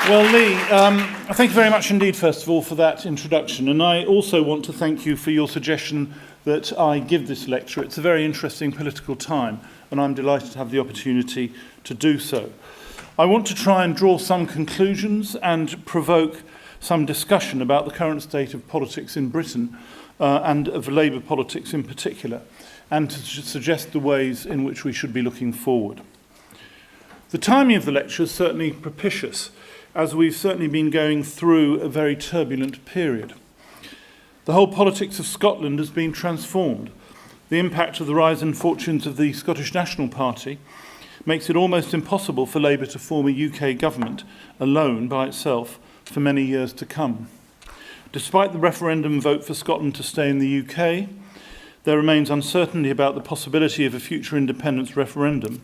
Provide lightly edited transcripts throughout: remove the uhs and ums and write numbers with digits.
Well, Lee, thank you very much indeed, first of all, for that introduction. And I also want to thank you for your suggestion that I give this lecture. It's a very interesting political time, and I'm delighted to have the opportunity to do so. I want to try and draw some conclusions and provoke some discussion about the current state of politics in Britain and of Labour politics in particular, and to suggest the ways in which we should be looking forward. The timing of the lecture is certainly propitious, as we've certainly been going through a very turbulent period. The whole politics of Scotland has been transformed. The impact of the rise and fortunes of the Scottish National Party makes it almost impossible for Labour to form a UK government alone by itself for many years to come. Despite the referendum vote for Scotland to stay in the UK, there remains uncertainty about the possibility of a future independence referendum,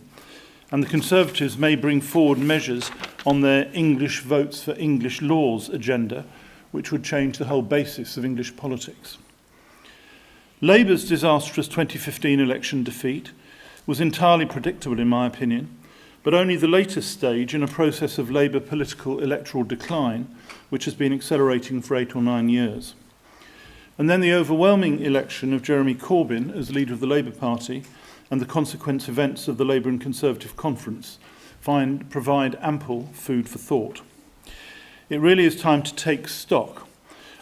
and the Conservatives may bring forward measures on their English votes for English laws agenda, which would change the whole basis of English politics. Labour's disastrous 2015 election defeat was entirely predictable in my opinion, but only the latest stage in a process of Labour political electoral decline, which has been accelerating for 8 or 9 years. And then the overwhelming election of Jeremy Corbyn as leader of the Labour Party and the consequent events of the Labour and Conservative conference provide ample food for thought. It really is time to take stock.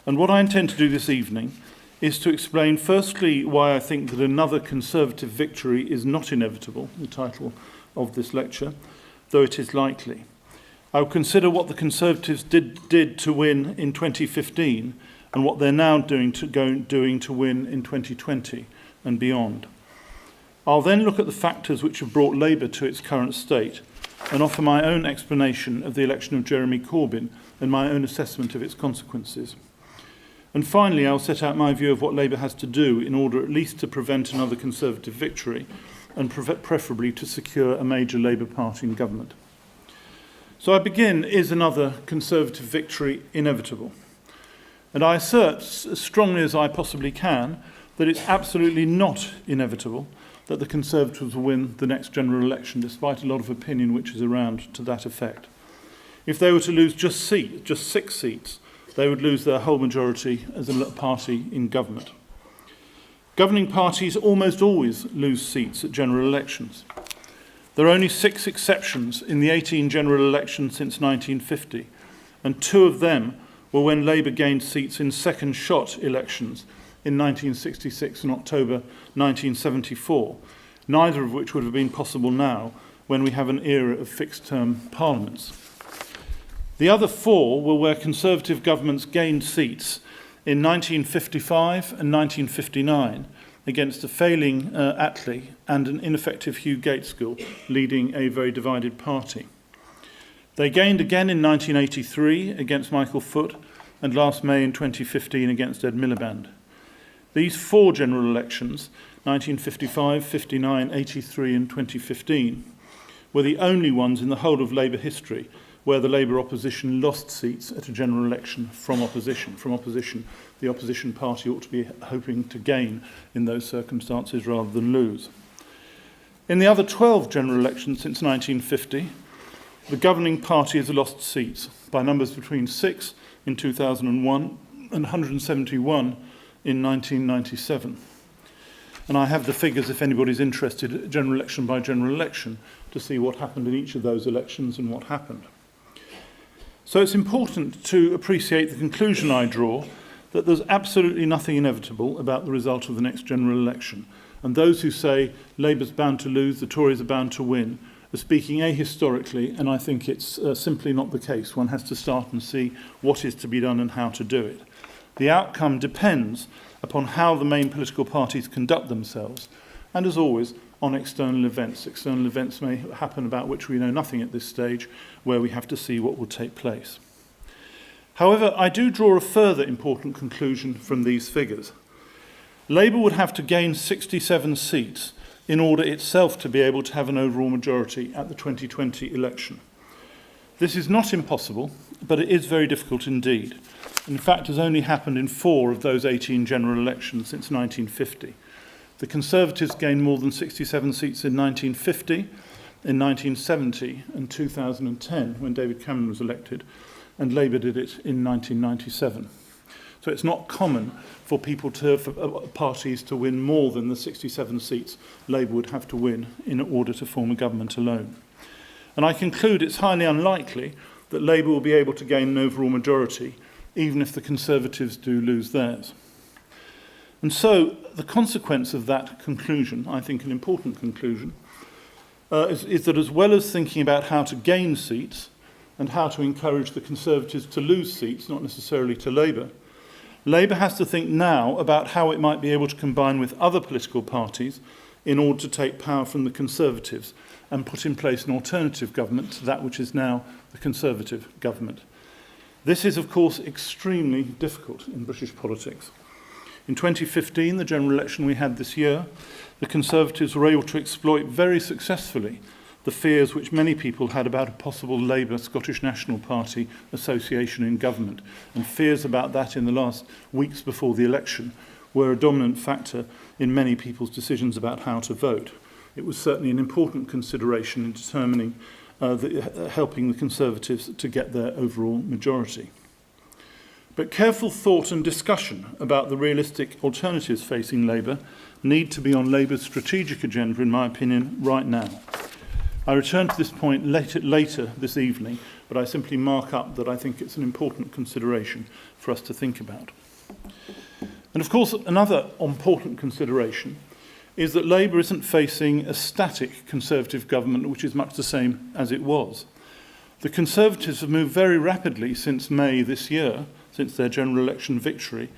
And what I intend to do this evening is to explain firstly why I think that another Conservative victory is not inevitable, the title of this lecture, though it is likely. I will consider what the Conservatives did to win in 2015 and what they're now doing to win in 2020 and beyond. I'll then look at the factors which have brought Labour to its current state and offer my own explanation of the election of Jeremy Corbyn and my own assessment of its consequences. And finally, I'll set out my view of what Labour has to do in order at least to prevent another Conservative victory and preferably to secure a major Labour Party in government. So I begin, is another Conservative victory inevitable? And I assert as strongly as I possibly can that it's absolutely not inevitable that the Conservatives will win the next general election, despite a lot of opinion which is around to that effect. If they were to lose just 6 seats, they would lose their whole majority as a party in government. Governing parties almost always lose seats at general elections. There are only 6 exceptions in the 18 general elections since 1950, and 2 of them were when Labour gained seats in second shot elections in 1966 and October 1974, neither of which would have been possible now when we have an era of fixed-term parliaments. The other 4 were where Conservative governments gained seats in 1955 and 1959 against a failing Attlee and an ineffective Hugh Gaitskell leading a very divided party. They gained again in 1983 against Michael Foot and last May in 2015 against Ed Miliband. These 4 general elections, 1955, 59, 83 and 2015, were the only ones in the whole of Labour history where the Labour opposition lost seats at a general election from opposition. The opposition party ought to be hoping to gain in those circumstances rather than lose. In the other 12 general elections since 1950, the governing party has lost seats by numbers between 6 in 2001 and 171 in 1997. And I have the figures, if anybody's interested, general election by general election, to see what happened in each of those elections and what happened. So it's important to appreciate the conclusion I draw that there's absolutely nothing inevitable about the result of the next general election. And those who say Labour's bound to lose, the Tories are bound to win, are speaking ahistorically, and I think it's simply not the case. One has to start and see what is to be done and how to do it. The outcome depends upon how the main political parties conduct themselves, and as always, on external events. External events may happen about which we know nothing at this stage, where we have to see what will take place. However, I do draw a further important conclusion from these figures. Labour would have to gain 67 seats in order itself to be able to have an overall majority at the 2020 election. This is not impossible, but it is very difficult indeed. In fact, has only happened in 4 of those 18 general elections since 1950. The Conservatives gained more than 67 seats in 1950, in 1970 and 2010 when David Cameron was elected, and Labour did it in 1997. So it's not common for parties to win more than the 67 seats Labour would have to win in order to form a government alone. And I conclude it's highly unlikely that Labour will be able to gain an overall majority, even if the Conservatives do lose theirs. And so the consequence of that conclusion, I think an important conclusion, is that as well as thinking about how to gain seats and how to encourage the Conservatives to lose seats, not necessarily to Labour, Labour has to think now about how it might be able to combine with other political parties in order to take power from the Conservatives and put in place an alternative government to that which is now the Conservative government. This is, of course, extremely difficult in British politics. In 2015, the general election we had this year, the Conservatives were able to exploit very successfully the fears which many people had about a possible Labour-Scottish National Party association in government, and fears about that in the last weeks before the election were a dominant factor in many people's decisions about how to vote. It was certainly an important consideration in determining helping the Conservatives to get their overall majority. But careful thought and discussion about the realistic alternatives facing Labour need to be on Labour's strategic agenda, in my opinion, right now. I return to this point later this evening, but I simply mark up that I think it's an important consideration for us to think about. And of course, another important consideration is that Labour isn't facing a static Conservative government, which is much the same as it was. The Conservatives have moved very rapidly since May this year, since their general election victory,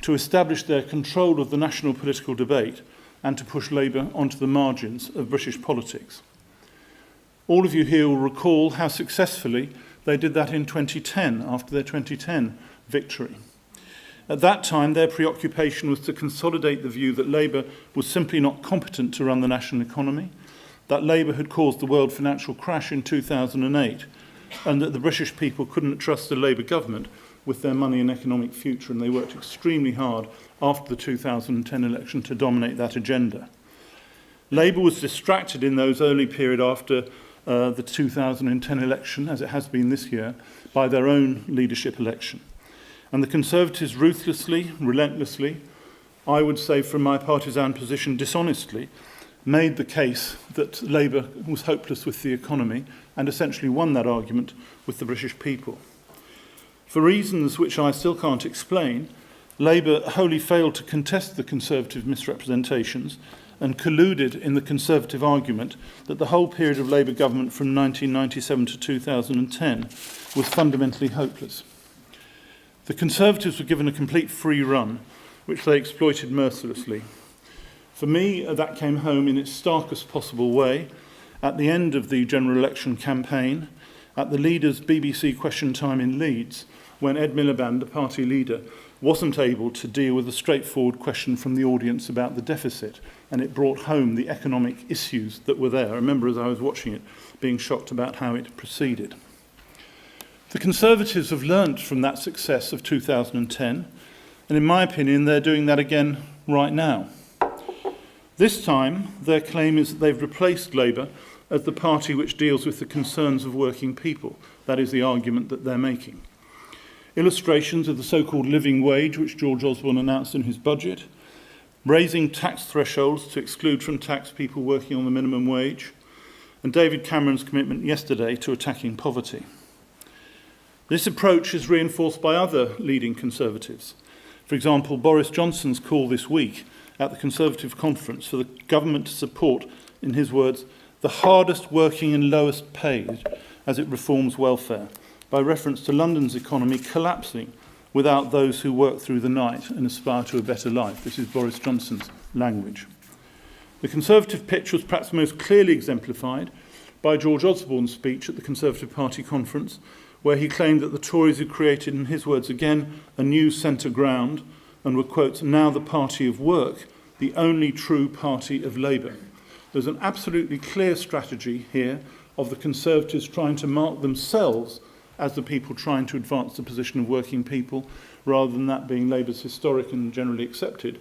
to establish their control of the national political debate and to push Labour onto the margins of British politics. All of you here will recall how successfully they did that in 2010, after their 2010 victory. At that time, their preoccupation was to consolidate the view that Labour was simply not competent to run the national economy, that Labour had caused the world financial crash in 2008, and that the British people couldn't trust a Labour government with their money and economic future, and they worked extremely hard after the 2010 election to dominate that agenda. Labour was distracted in those early period after the 2010 election, as it has been this year, by their own leadership election. And the Conservatives ruthlessly, relentlessly, I would say from my partisan position dishonestly, made the case that Labour was hopeless with the economy and essentially won that argument with the British people. For reasons which I still can't explain, Labour wholly failed to contest the Conservative misrepresentations and colluded in the Conservative argument that the whole period of Labour government from 1997 to 2010 was fundamentally hopeless. The Conservatives were given a complete free run, which they exploited mercilessly. For me, that came home in its starkest possible way at the end of the general election campaign, at the leader's BBC Question Time in Leeds, when Ed Miliband, the party leader, wasn't able to deal with a straightforward question from the audience about the deficit, and it brought home the economic issues that were there. I remember as I was watching it being shocked about how it proceeded. The Conservatives have learnt from that success of 2010, and in my opinion they're doing that again right now. This time their claim is that they've replaced Labour as the party which deals with the concerns of working people. That is the argument that they're making. Illustrations of the so-called living wage, which George Osborne announced in his budget, raising tax thresholds to exclude from tax people working on the minimum wage, and David Cameron's commitment yesterday to attacking poverty. This approach is reinforced by other leading Conservatives. For example, Boris Johnson's call this week at the Conservative conference for the government to support, in his words, the hardest working and lowest paid as it reforms welfare, by reference to London's economy collapsing without those who work through the night and aspire to a better life. This is Boris Johnson's language. The Conservative pitch was perhaps most clearly exemplified by George Osborne's speech at the Conservative Party conference, where he claimed that the Tories had created, in his words again, a new centre ground and were, quote, now the party of work, the only true party of Labour. There's an absolutely clear strategy here of the Conservatives trying to mark themselves as the people trying to advance the position of working people, rather than that being Labour's historic and generally accepted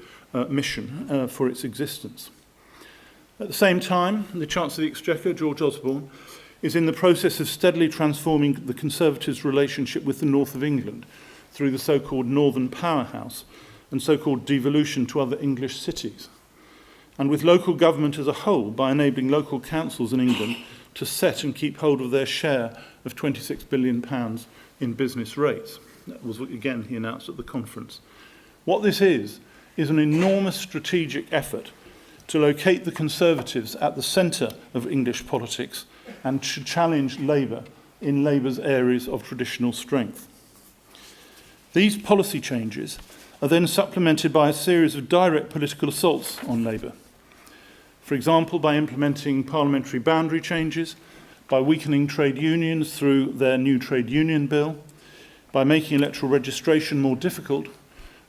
mission for its existence. At the same time, the Chancellor of the Exchequer, George Osborne, is in the process of steadily transforming the Conservatives' relationship with the north of England through the so-called Northern Powerhouse and so-called devolution to other English cities, and with local government as a whole by enabling local councils in England to set and keep hold of their share of £26 billion in business rates. That was, again, he announced at the conference. What this is an enormous strategic effort to locate the Conservatives at the centre of English politics and to challenge Labour in Labour's areas of traditional strength. These policy changes are then supplemented by a series of direct political assaults on Labour. For example, by implementing parliamentary boundary changes, by weakening trade unions through their new trade union bill, by making electoral registration more difficult,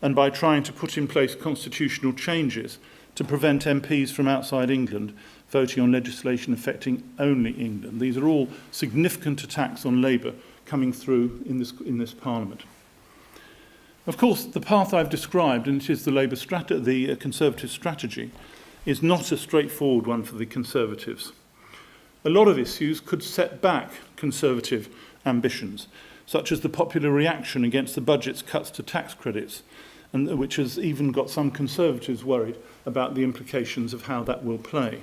and by trying to put in place constitutional changes to prevent MPs from outside England voting on legislation affecting only England. These are all significant attacks on Labour coming through in this Parliament. Of course, the path I've described, and it is the Conservative strategy, is not a straightforward one for the Conservatives. A lot of issues could set back Conservative ambitions, such as the popular reaction against the budget's cuts to tax credits, and which has even got some Conservatives worried about the implications of how that will play,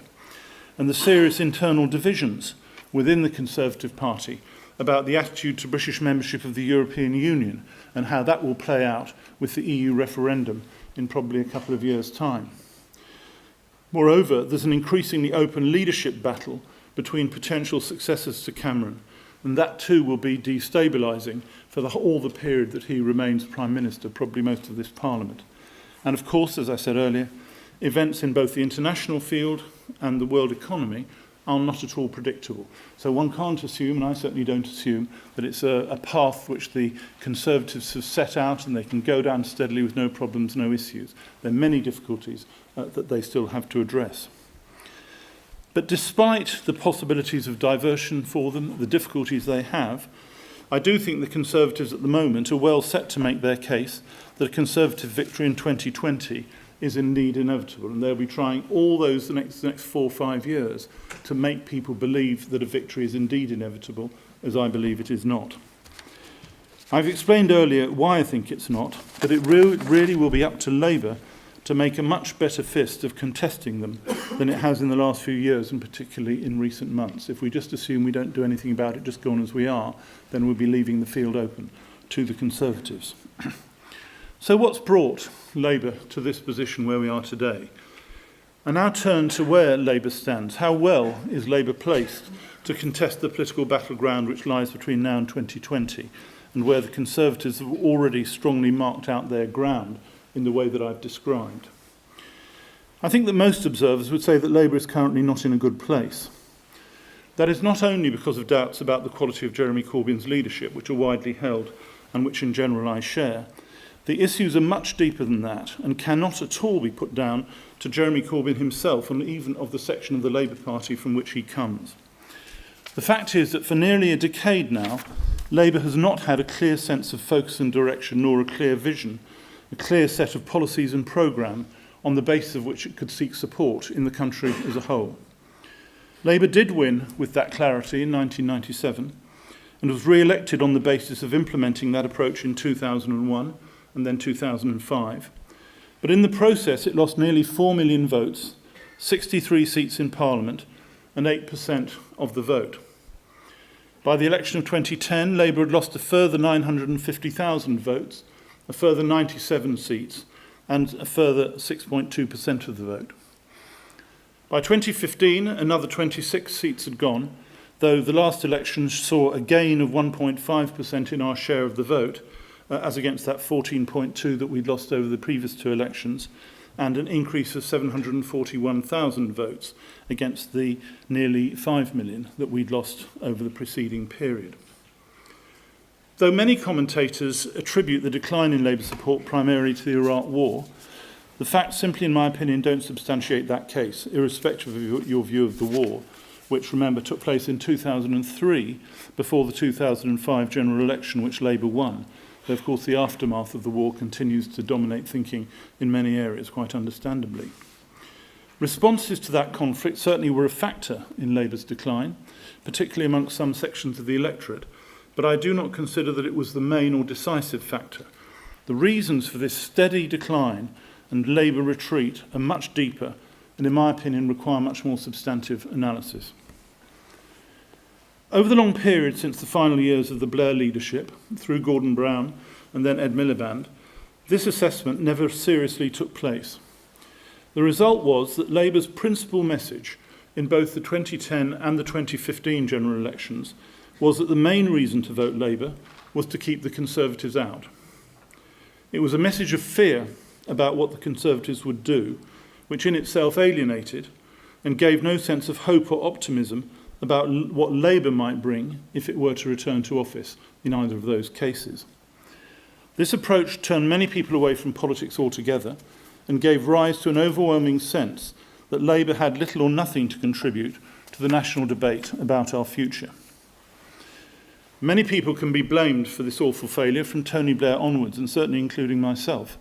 and the serious internal divisions within the Conservative Party about the attitude to British membership of the European Union and how that will play out with the EU referendum in probably a couple of years' time. Moreover, there's an increasingly open leadership battle between potential successors to Cameron, and that too will be destabilising for all the period that he remains Prime Minister, probably most of this Parliament. And of course, as I said earlier, events in both the international field and the world economy are not at all predictable. So one can't assume, and I certainly don't assume, that it's a path which the Conservatives have set out and they can go down steadily with no problems, no issues. There are many difficulties that they still have to address. But despite the possibilities of diversion for them, the difficulties they have, I do think the Conservatives at the moment are well set to make their case that a Conservative victory in 2020 is indeed inevitable, and they'll be trying all those the next 4 or 5 years to make people believe that a victory is indeed inevitable, as I believe it is not. I've explained earlier why I think it's not, but it really will be up to Labour to make a much better fist of contesting them than it has in the last few years, and particularly in recent months. If we just assume we don't do anything about it, just go on as we are, then we'll be leaving the field open to the Conservatives. So what's brought Labour to this position where we are today? I now turn to where Labour stands. How well is Labour placed to contest the political battleground which lies between now and 2020, and where the Conservatives have already strongly marked out their ground in the way that I've described? I think that most observers would say that Labour is currently not in a good place. That is not only because of doubts about the quality of Jeremy Corbyn's leadership, which are widely held and which in general I share. The issues are much deeper than that and cannot at all be put down to Jeremy Corbyn himself and even of the section of the Labour Party from which he comes. The fact is that for nearly a decade now, Labour has not had a clear sense of focus and direction nor a clear vision, a clear set of policies and programme on the basis of which it could seek support in the country as a whole. Labour did win with that clarity in 1997 and was re-elected on the basis of implementing that approach in 2001 and then 2005. But in the process, it lost nearly 4 million votes, 63 seats in Parliament, and 8% of the vote. By the election of 2010, Labour had lost a further 950,000 votes, a further 97 seats, and a further 6.2% of the vote. By 2015, another 26 seats had gone, though the last election saw a gain of 1.5% in our share of the vote, as against that 14.2 that we'd lost over the previous 2 elections, and an increase of 741,000 votes against the nearly 5 million that we'd lost over the preceding period. Though many commentators attribute the decline in Labour support primarily to the Iraq War, the facts simply, in my opinion, don't substantiate that case, irrespective of your view of the war, which, remember, took place in 2003 before the 2005 general election, which Labour won. Though, of course, the aftermath of the war continues to dominate thinking in many areas, quite understandably. Responses to that conflict certainly were a factor in Labour's decline, particularly amongst some sections of the electorate, but I do not consider that it was the main or decisive factor. The reasons for this steady decline and Labour retreat are much deeper and, in my opinion, require much more substantive analysis. Over the long period since the final years of the Blair leadership, through Gordon Brown and then Ed Miliband, this assessment never seriously took place. The result was that Labour's principal message in both the 2010 and the 2015 general elections was that the main reason to vote Labour was to keep the Conservatives out. It was a message of fear about what the Conservatives would do, which in itself alienated and gave no sense of hope or optimism about what Labour might bring if it were to return to office in either of those cases. This approach turned many people away from politics altogether and gave rise to an overwhelming sense that Labour had little or nothing to contribute to the national debate about our future. Many people can be blamed for this awful failure, from Tony Blair onwards, and certainly including myself.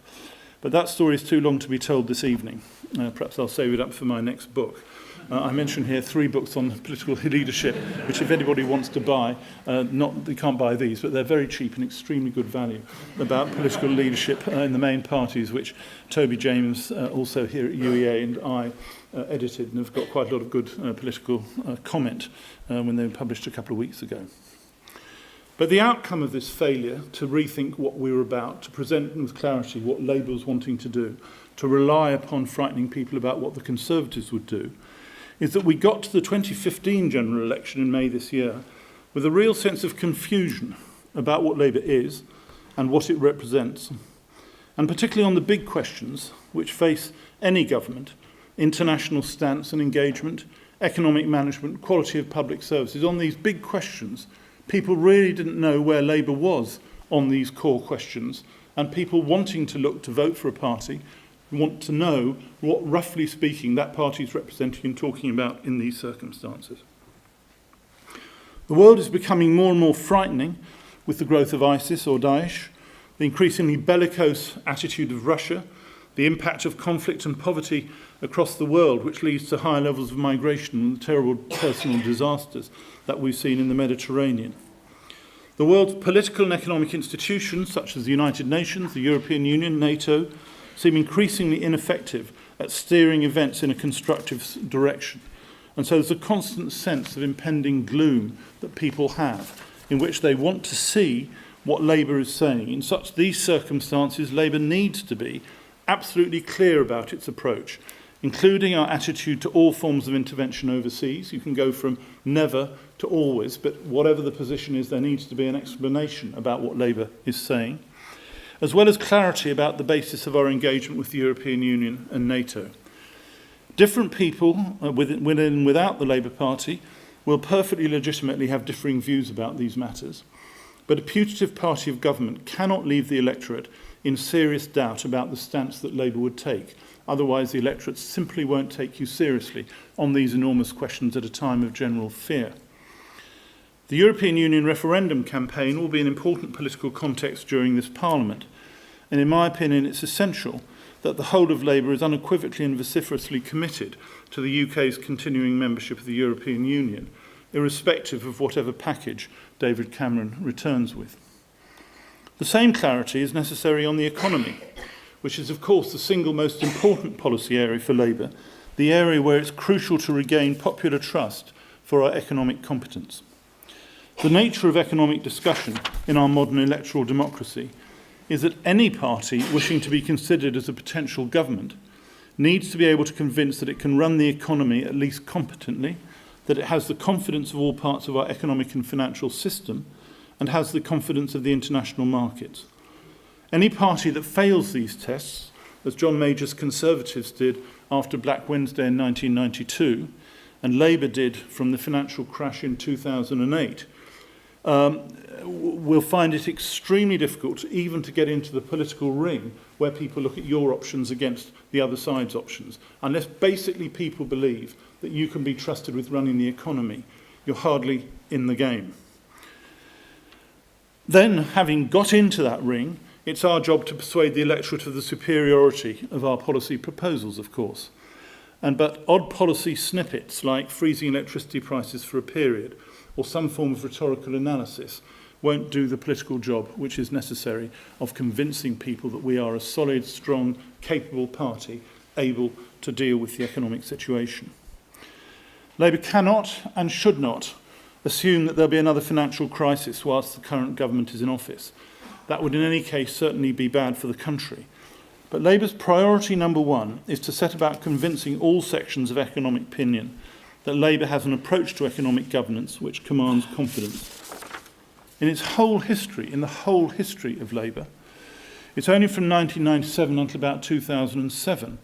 But that story is too long to be told this evening. Perhaps I'll save it up for my next book. I mention here 3 books on political leadership, which if anybody wants to buy, they can't buy these, but they're very cheap and extremely good value, about political leadership in the main parties, which Toby James, also here at UEA, and I edited, and have got quite a lot of good political comment when they were published a couple of weeks ago. But the outcome of this failure to rethink what we were about, to present with clarity what Labour was wanting to do, to rely upon frightening people about what the Conservatives would do, is that we got to the 2015 general election in May this year with a real sense of confusion about what Labour is and what it represents, and particularly on the big questions which face any government: international stance and engagement, economic management, quality of public services. On these big questions, people really didn't know where Labour was on these core questions, and people wanting to look to vote for a party want to know what, roughly speaking, that party is representing and talking about in these circumstances. The world is becoming more and more frightening with the growth of ISIS or Daesh, the increasingly bellicose attitude of Russia, the impact of conflict and poverty across the world, which leads to higher levels of migration and the terrible personal disasters that we've seen in the Mediterranean. The world's political and economic institutions, such as the United Nations, the European Union, NATO, seem increasingly ineffective at steering events in a constructive direction. And so there's a constant sense of impending gloom that people have, in which they want to see what Labour is saying. In these circumstances, Labour needs to be absolutely clear about its approach, including our attitude to all forms of intervention overseas. You can go from never to always, but whatever the position is, there needs to be an explanation about what Labour is saying, as well as clarity about the basis of our engagement with the European Union and NATO. Different people within and without the Labour Party will perfectly legitimately have differing views about these matters, but a putative party of government cannot leave the electorate in serious doubt about the stance that Labour would take. Otherwise, the electorate simply won't take you seriously on these enormous questions at a time of general fear. The European Union referendum campaign will be an important political context during this Parliament, and in my opinion it's essential that the whole of Labour is unequivocally and vociferously committed to the UK's continuing membership of the European Union, irrespective of whatever package David Cameron returns with. The same clarity is necessary on the economy, which is of course the single most important policy area for Labour, the area where it's crucial to regain popular trust for our economic competence. The nature of economic discussion in our modern electoral democracy is that any party wishing to be considered as a potential government needs to be able to convince that it can run the economy at least competently, that it has the confidence of all parts of our economic and financial system, and has the confidence of the international markets. Any party that fails these tests, as John Major's Conservatives did after Black Wednesday in 1992, and Labour did from the financial crash in 2008, will find it extremely difficult even to get into the political ring where people look at your options against the other side's options. Unless basically people believe that you can be trusted with running the economy, you're hardly in the game. Then, having got into that ring, it's our job to persuade the electorate of the superiority of our policy proposals, of course. but odd policy snippets like freezing electricity prices for a period or some form of rhetorical analysis won't do the political job which is necessary of convincing people that we are a solid, strong, capable party able to deal with the economic situation. Labour cannot and should not assume that there'll be another financial crisis whilst the current government is in office. That would in any case certainly be bad for the country. But Labour's priority number one is to set about convincing all sections of economic opinion that Labour has an approach to economic governance which commands confidence. In its whole history, in the whole history of Labour, it's only from 1997 until about 2007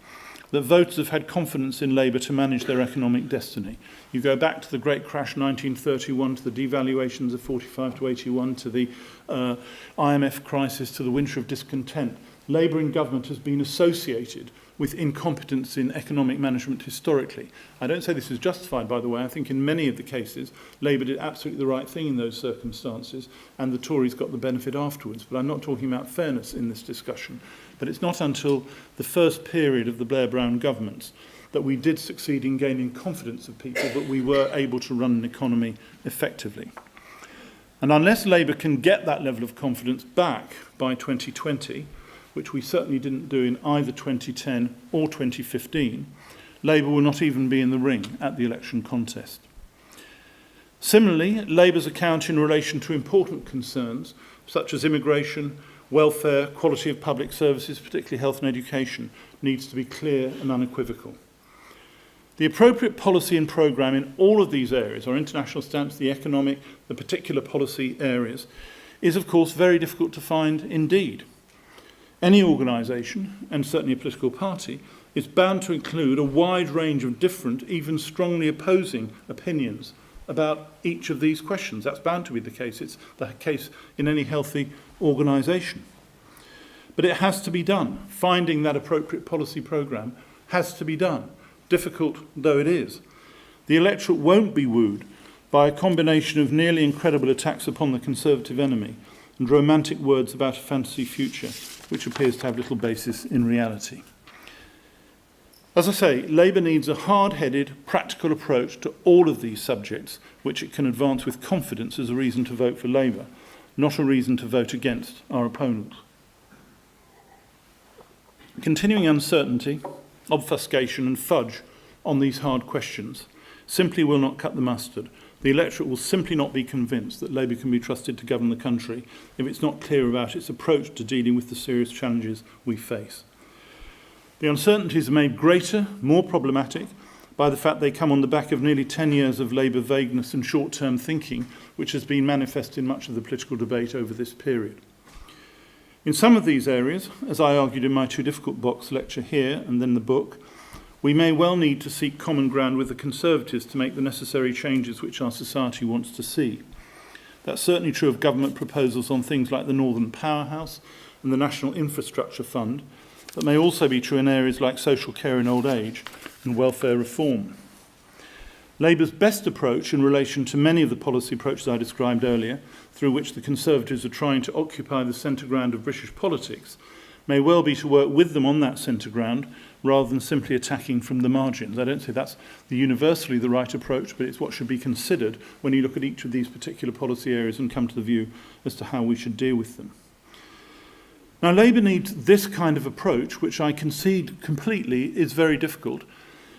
that voters have had confidence in Labour to manage their economic destiny. You go back to the Great Crash 1931, to the devaluations of 45 to 81, to the IMF crisis, to the winter of discontent. Labour in government has been associated with incompetence in economic management historically. I don't say this is justified, by the way. I think in many of the cases, Labour did absolutely the right thing in those circumstances, and the Tories got the benefit afterwards. But I'm not talking about fairness in this discussion. But it's not until the first period of the Blair-Brown governments that we did succeed in gaining confidence of people that we were able to run an economy effectively. And unless Labour can get that level of confidence back by 2020, which we certainly didn't do in either 2010 or 2015, Labour will not even be in the ring at the election contest. Similarly, Labour's account in relation to important concerns such as immigration, welfare, quality of public services, particularly health and education, needs to be clear and unequivocal. The appropriate policy and programme in all of these areas, our international stance, the economic, the particular policy areas, is of course very difficult to find indeed. Any organisation, and certainly a political party, is bound to include a wide range of different, even strongly opposing opinions about each of these questions. That's bound to be the case. It's the case in any healthy organisation. But it has to be done. Finding that appropriate policy programme has to be done, difficult though it is. The electorate won't be wooed by a combination of nearly incredible attacks upon the Conservative enemy and romantic words about a fantasy future, which appears to have little basis in reality. As I say, Labour needs a hard-headed, practical approach to all of these subjects, which it can advance with confidence as a reason to vote for Labour, not a reason to vote against our opponents. Continuing uncertainty, obfuscation and fudge on these hard questions simply will not cut the mustard. The electorate will simply not be convinced that Labour can be trusted to govern the country if it's not clear about its approach to dealing with the serious challenges we face. The uncertainties are made greater, more problematic, by the fact they come on the back of nearly 10 years of Labour vagueness and short-term thinking, which has been manifest in much of the political debate over this period. In some of these areas, as I argued in my Too Difficult Box lecture here and then the book, we may well need to seek common ground with the Conservatives to make the necessary changes which our society wants to see. That's certainly true of government proposals on things like the Northern Powerhouse and the National Infrastructure Fund, but may also be true in areas like social care in old age and welfare reform. Labour's best approach in relation to many of the policy approaches I described earlier, through which the Conservatives are trying to occupy the centre ground of British politics, may well be to work with them on that centre ground rather than simply attacking from the margins. I don't say that's universally the right approach, but it's what should be considered when you look at each of these particular policy areas and come to the view as to how we should deal with them. Now, Labour needs this kind of approach, which I concede completely is very difficult.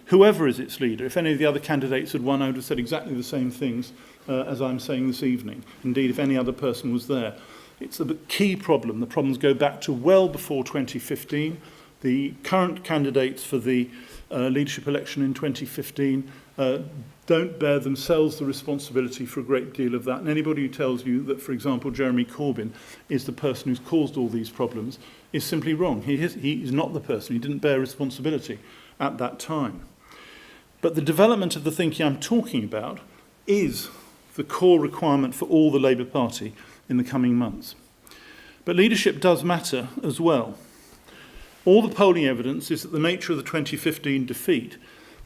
Whoever is its leader, if any of the other candidates had won, I would have said exactly the same things as I'm saying this evening. Indeed, if any other person was there. It's a key problem. The problems go back to well before 2015. The current candidates for the leadership election in 2015 don't bear themselves the responsibility for a great deal of that. And anybody who tells you that, for example, Jeremy Corbyn is the person who's caused all these problems is simply wrong. He is not the person. He didn't bear responsibility at that time. But the development of the thinking I'm talking about is the core requirement for all the Labour Party in the coming months. But leadership does matter as well. All the polling evidence is that the nature of the 2015 defeat,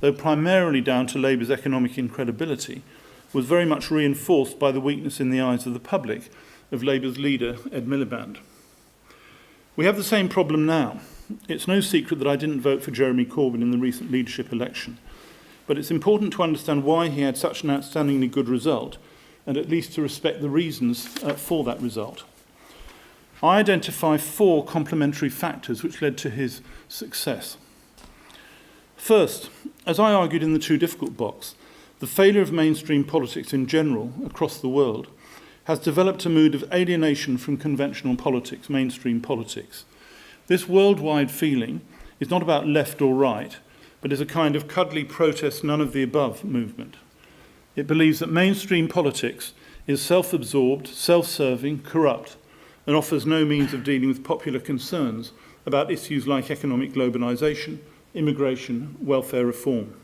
though primarily down to Labour's economic incredibility, was very much reinforced by the weakness in the eyes of the public of Labour's leader, Ed Miliband. We have the same problem now. It's no secret that I didn't vote for Jeremy Corbyn in the recent leadership election, but it's important to understand why he had such an outstandingly good result, and at least to respect the reasons for that result. I identify 4 complementary factors which led to his success. First, as I argued in the Too Difficult box, the failure of mainstream politics in general across the world has developed a mood of alienation from conventional politics, mainstream politics. This worldwide feeling is not about left or right, but is a kind of cuddly protest none of the above movement. It believes that mainstream politics is self-absorbed, self-serving, corrupt, and offers no means of dealing with popular concerns about issues like economic globalization, immigration, welfare reform.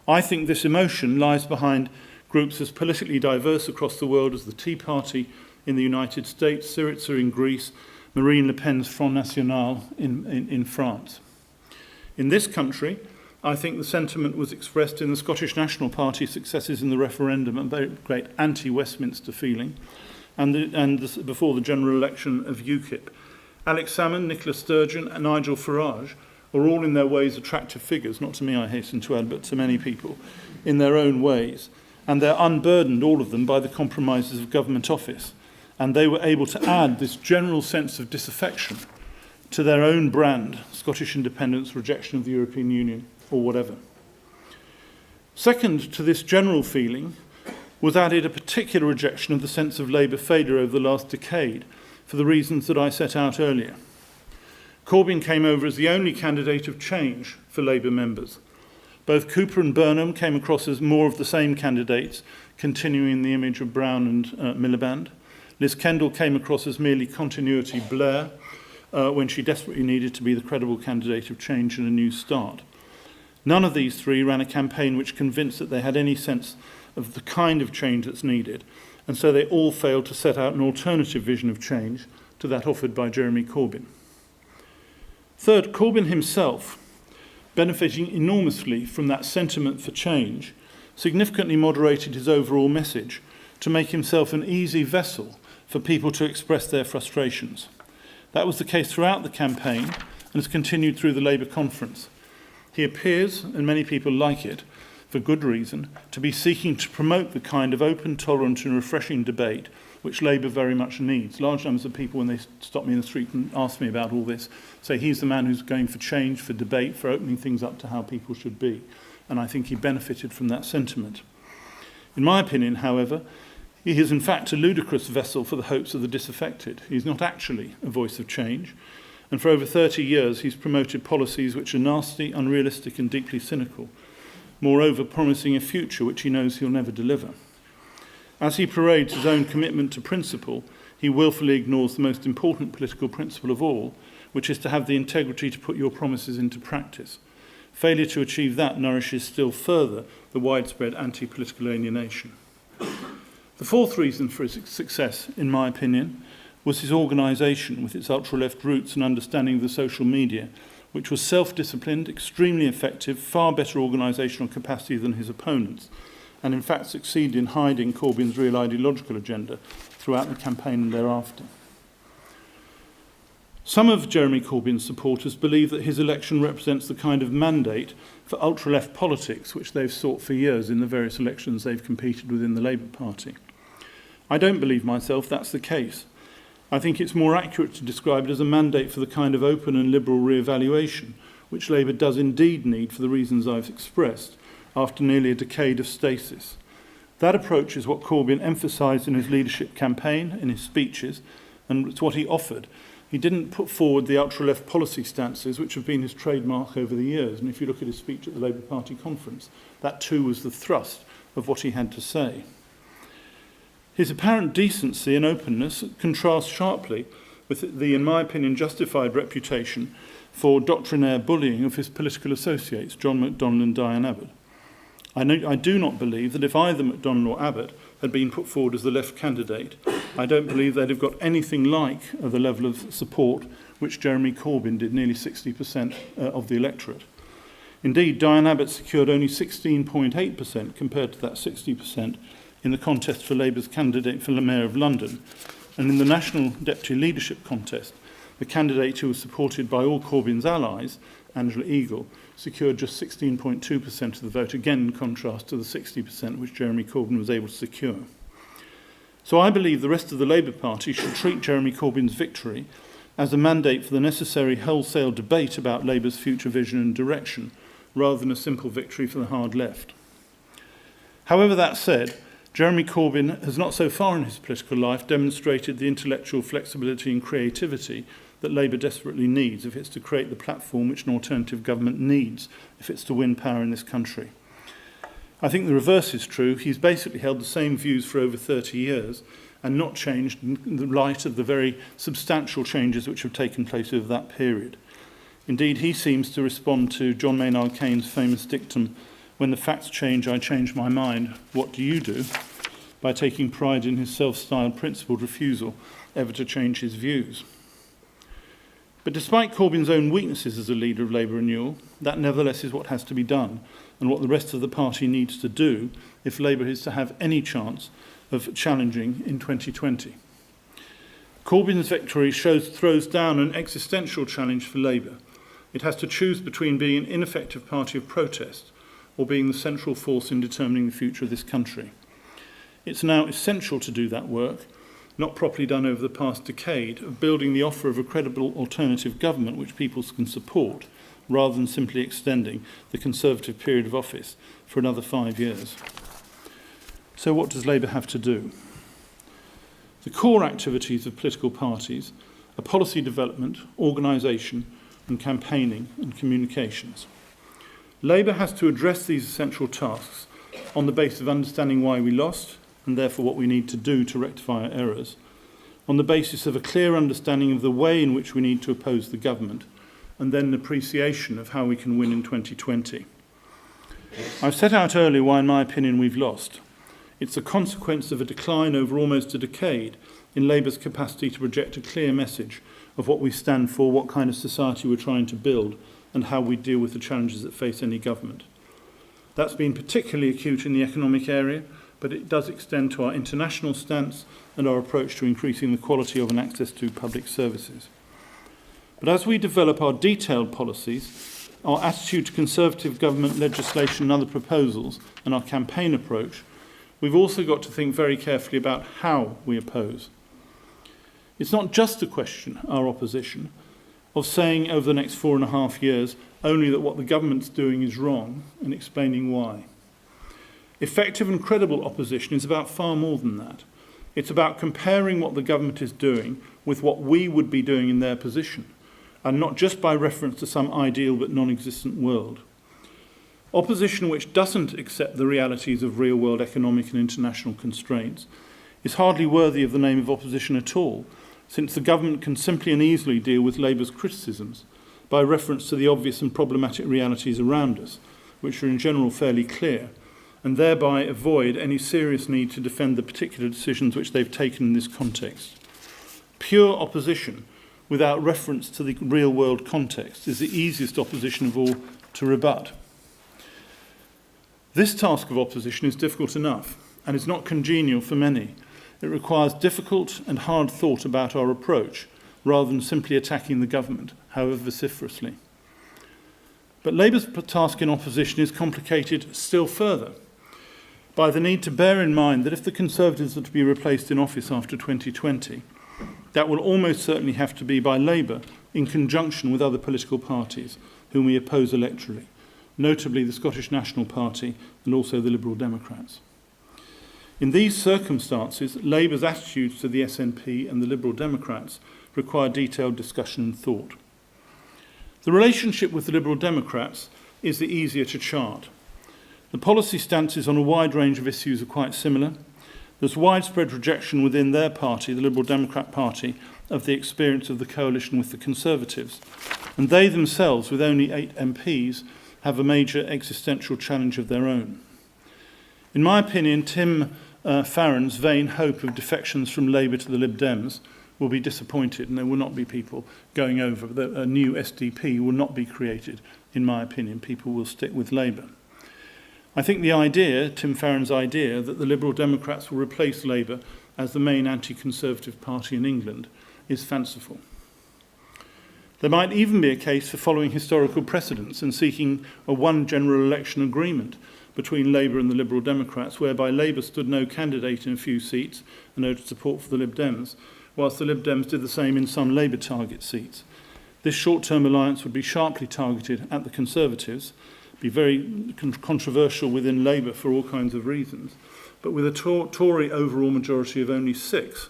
I think this emotion lies behind groups as politically diverse across the world as the Tea Party in the United States, Syriza in Greece, Marine Le Pen's Front National in France. In this country, I think the sentiment was expressed in the Scottish National Party successes in the referendum and very great anti-Westminster feeling, and before the general election of UKIP. Alex Salmond, Nicola Sturgeon and Nigel Farage are all in their ways attractive figures, not to me I hasten to add, but to many people, in their own ways. And they're unburdened, all of them, by the compromises of government office. And they were able to add this general sense of disaffection to their own brand, Scottish independence, rejection of the European Union, or whatever. Second to this general feeling was added a particular rejection of the sense of Labour failure over the last decade for the reasons that I set out earlier. Corbyn came over as the only candidate of change for Labour members. Both Cooper and Burnham came across as more of the same candidates, continuing the image of Brown and Miliband. Liz Kendall came across as merely continuity Blair when she desperately needed to be the credible candidate of change and a new start. None of these 3 ran a campaign which convinced that they had any sense of the kind of change that's needed, and so they all failed to set out an alternative vision of change to that offered by Jeremy Corbyn. Third, Corbyn himself, benefiting enormously from that sentiment for change, significantly moderated his overall message to make himself an easy vessel for people to express their frustrations. That was the case throughout the campaign and has continued through the Labour conference. He appears, and many people like it, for good reason, to be seeking to promote the kind of open, tolerant and refreshing debate which Labour very much needs. Large numbers of people, when they stop me in the street and ask me about all this, say he's the man who's going for change, for debate, for opening things up to how people should be. And I think he benefited from that sentiment. In my opinion, however, he is in fact a ludicrous vessel for the hopes of the disaffected. He's not actually a voice of change. And for over 30 years, he's promoted policies which are nasty, unrealistic and deeply cynical. Moreover, promising a future which he knows he'll never deliver. As he parades his own commitment to principle, he willfully ignores the most important political principle of all, which is to have the integrity to put your promises into practice. Failure to achieve that nourishes still further the widespread anti-political alienation. The fourth reason for his success, in my opinion, was his organisation with its ultra-left roots and understanding of the social media, which was self-disciplined, extremely effective, far better organisational capacity than his opponents, and in fact succeeded in hiding Corbyn's real ideological agenda throughout the campaign and thereafter. Some of Jeremy Corbyn's supporters believe that his election represents the kind of mandate for ultra-left politics which they've sought for years in the various elections they've competed within the Labour Party. I don't believe myself that's the case. I think it's more accurate to describe it as a mandate for the kind of open and liberal re-evaluation which Labour does indeed need for the reasons I've expressed after nearly a decade of stasis. That approach is what Corbyn emphasised in his leadership campaign, in his speeches, and it's what he offered. He didn't put forward the ultra-left policy stances which have been his trademark over the years, and if you look at his speech at the Labour Party conference, that too was the thrust of what he had to say. His apparent decency and openness contrasts sharply with the, in my opinion, justified reputation for doctrinaire bullying of his political associates, John MacDonald and Diane Abbott. I do not believe that if either MacDonald or Abbott had been put forward as the left candidate, I don't believe they'd have got anything like the level of support which Jeremy Corbyn did, nearly 60% of the electorate. Indeed, Diane Abbott secured only 16.8% compared to that 60% in the contest for Labour's candidate for the Mayor of London. And in the national deputy leadership contest, the candidate who was supported by all Corbyn's allies, Angela Eagle, secured just 16.2% of the vote, again in contrast to the 60% which Jeremy Corbyn was able to secure. So I believe the rest of the Labour Party should treat Jeremy Corbyn's victory as a mandate for the necessary wholesale debate about Labour's future vision and direction, rather than a simple victory for the hard left. However, that said, Jeremy Corbyn has not so far in his political life demonstrated the intellectual flexibility and creativity that Labour desperately needs if it's to create the platform which an alternative government needs if it's to win power in this country. I think the reverse is true. He's basically held the same views for over 30 years and not changed in the light of the very substantial changes which have taken place over that period. Indeed, he seems to respond to John Maynard Keynes' famous dictum, "When the facts change, I change my mind. What do you do?" by taking pride in his self-styled principled refusal ever to change his views. But despite Corbyn's own weaknesses as a leader of Labour renewal, that nevertheless is what has to be done and what the rest of the party needs to do if Labour is to have any chance of challenging in 2020. Corbyn's victory throws down an existential challenge for Labour. It has to choose between being an ineffective party of protest or being the central force in determining the future of this country. It's now essential to do that work, not properly done over the past decade, of building the offer of a credible alternative government which people can support, rather than simply extending the Conservative period of office for another 5 years. So what does Labour have to do? The core activities of political parties are policy development, organisation, and campaigning and communications. Labour has to address these essential tasks on the basis of understanding why we lost, and therefore what we need to do to rectify our errors, on the basis of a clear understanding of the way in which we need to oppose the government, and then an appreciation of how we can win in 2020. I've set out earlier why, in my opinion, we've lost. It's a consequence of a decline over almost a decade in Labour's capacity to project a clear message of what we stand for, what kind of society we're trying to build, and how we deal with the challenges that face any government. That's been particularly acute in the economic area, but it does extend to our international stance and our approach to increasing the quality of and access to public services. But as we develop our detailed policies, our attitude to Conservative government legislation and other proposals, and our campaign approach, we've also got to think very carefully about how we oppose. It's not just a question, our opposition, of saying over the next 4.5 years only that what the government's doing is wrong and explaining why. Effective and credible opposition is about far more than that. It's about comparing what the government is doing with what we would be doing in their position, and not just by reference to some ideal but non-existent world. Opposition which doesn't accept the realities of real-world economic and international constraints is hardly worthy of the name of opposition at all, since the government can simply and easily deal with Labour's criticisms by reference to the obvious and problematic realities around us, which are in general fairly clear, and thereby avoid any serious need to defend the particular decisions which they've taken in this context. Pure opposition, without reference to the real-world context, is the easiest opposition of all to rebut. This task of opposition is difficult enough, and is not congenial for many. It requires difficult and hard thought about our approach, rather than simply attacking the government, however vociferously. But Labour's task in opposition is complicated still further by the need to bear in mind that if the Conservatives are to be replaced in office after 2020, that will almost certainly have to be by Labour in conjunction with other political parties whom we oppose electorally, notably the Scottish National Party and also the Liberal Democrats. In these circumstances, Labour's attitudes to the SNP and the Liberal Democrats require detailed discussion and thought. The relationship with the Liberal Democrats is the easier to chart. The policy stances on a wide range of issues are quite similar. There's widespread rejection within their party, the Liberal Democrat Party, of the experience of the coalition with the Conservatives. And they themselves, with only 8 MPs, have a major existential challenge of their own. In my opinion, Tim Farron's vain hope of defections from Labour to the Lib Dems will be disappointed, and there will not be people going over. A new SDP will not be created, in my opinion. People will stick with Labour. I think the idea, Tim Farron's idea, that the Liberal Democrats will replace Labour as the main anti-Conservative party in England is fanciful. There might even be a case for following historical precedents and seeking a one general election agreement between Labour and the Liberal Democrats, whereby Labour stood no candidate in a few seats and noted support for the Lib Dems, whilst the Lib Dems did the same in some Labour target seats. This short-term alliance would be sharply targeted at the Conservatives, be very controversial within Labour for all kinds of reasons, but with a Tory overall majority of only 6,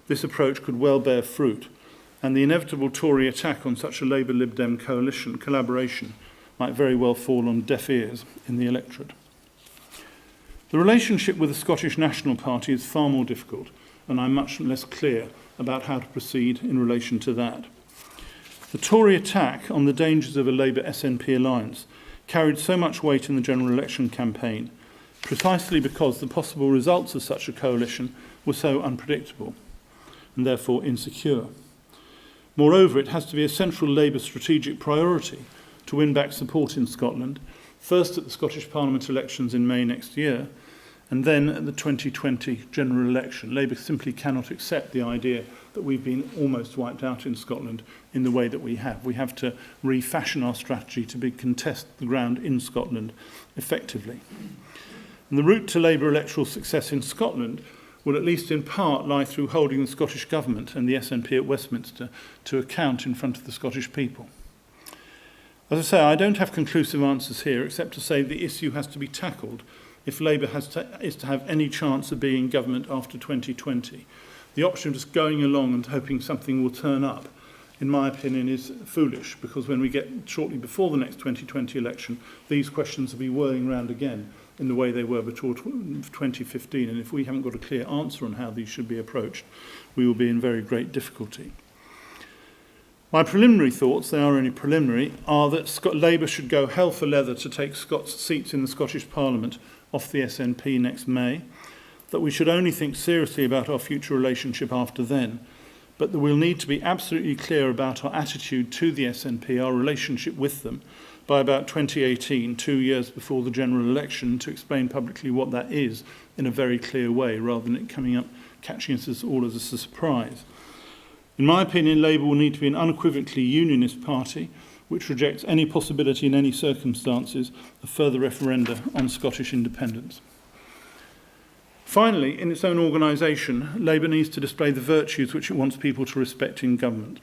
this approach could well bear fruit, and the inevitable Tory attack on such a Labour-Lib Dem collaboration might very well fall on deaf ears in the electorate. The relationship with the Scottish National Party is far more difficult, and I'm much less clear about how to proceed in relation to that. The Tory attack on the dangers of a Labour-SNP alliance carried so much weight in the general election campaign, precisely because the possible results of such a coalition were so unpredictable and therefore insecure. Moreover, it has to be a central Labour strategic priority to win back support in Scotland, first at the Scottish Parliament elections in May next year, and then at the 2020 general election. Labour simply cannot accept the idea that we've been almost wiped out in Scotland in the way that we have. We have to refashion our strategy to contest the ground in Scotland effectively. And the route to Labour electoral success in Scotland will at least in part lie through holding the Scottish Government and the SNP at Westminster to account in front of the Scottish people. As I say, I don't have conclusive answers here, except to say the issue has to be tackled if Labour is to have any chance of being in government after 2020. The option of just going along and hoping something will turn up, in my opinion, is foolish, because when we get shortly before the next 2020 election, these questions will be whirling around again in the way they were before 2015, and if we haven't got a clear answer on how these should be approached, we will be in very great difficulty. My preliminary thoughts, they are only preliminary, are that Labour should go hell for leather to take Scots' seats in the Scottish Parliament off the SNP next May, that we should only think seriously about our future relationship after then, but that we'll need to be absolutely clear about our attitude to the SNP, our relationship with them, by about 2018, 2 years before the general election, to explain publicly what that is in a very clear way, rather than it coming up, catching us all as a surprise. In my opinion, Labour will need to be an unequivocally unionist party, which rejects any possibility in any circumstances of further referenda on Scottish independence. Finally, in its own organisation, Labour needs to display the virtues which it wants people to respect in government.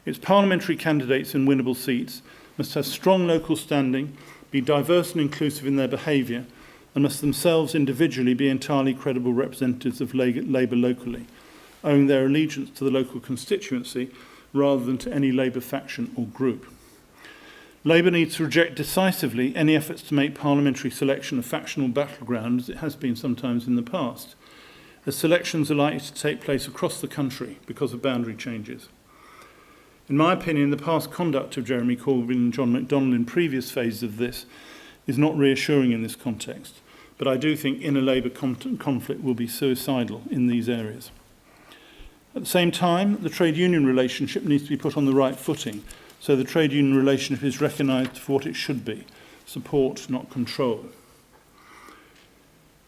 Its parliamentary candidates in winnable seats must have strong local standing, be diverse and inclusive in their behaviour, and must themselves individually be entirely credible representatives of Labour locally, owing their allegiance to the local constituency rather than to any Labour faction or group. Labour needs to reject decisively any efforts to make parliamentary selection a factional battleground, as it has been sometimes in the past, as selections are likely to take place across the country because of boundary changes. In my opinion, the past conduct of Jeremy Corbyn and John McDonnell in previous phases of this is not reassuring in this context, but I do think inner Labour conflict will be suicidal in these areas. At the same time, the trade union relationship needs to be put on the right footing, so the trade union relationship is recognised for what it should be, support, not control.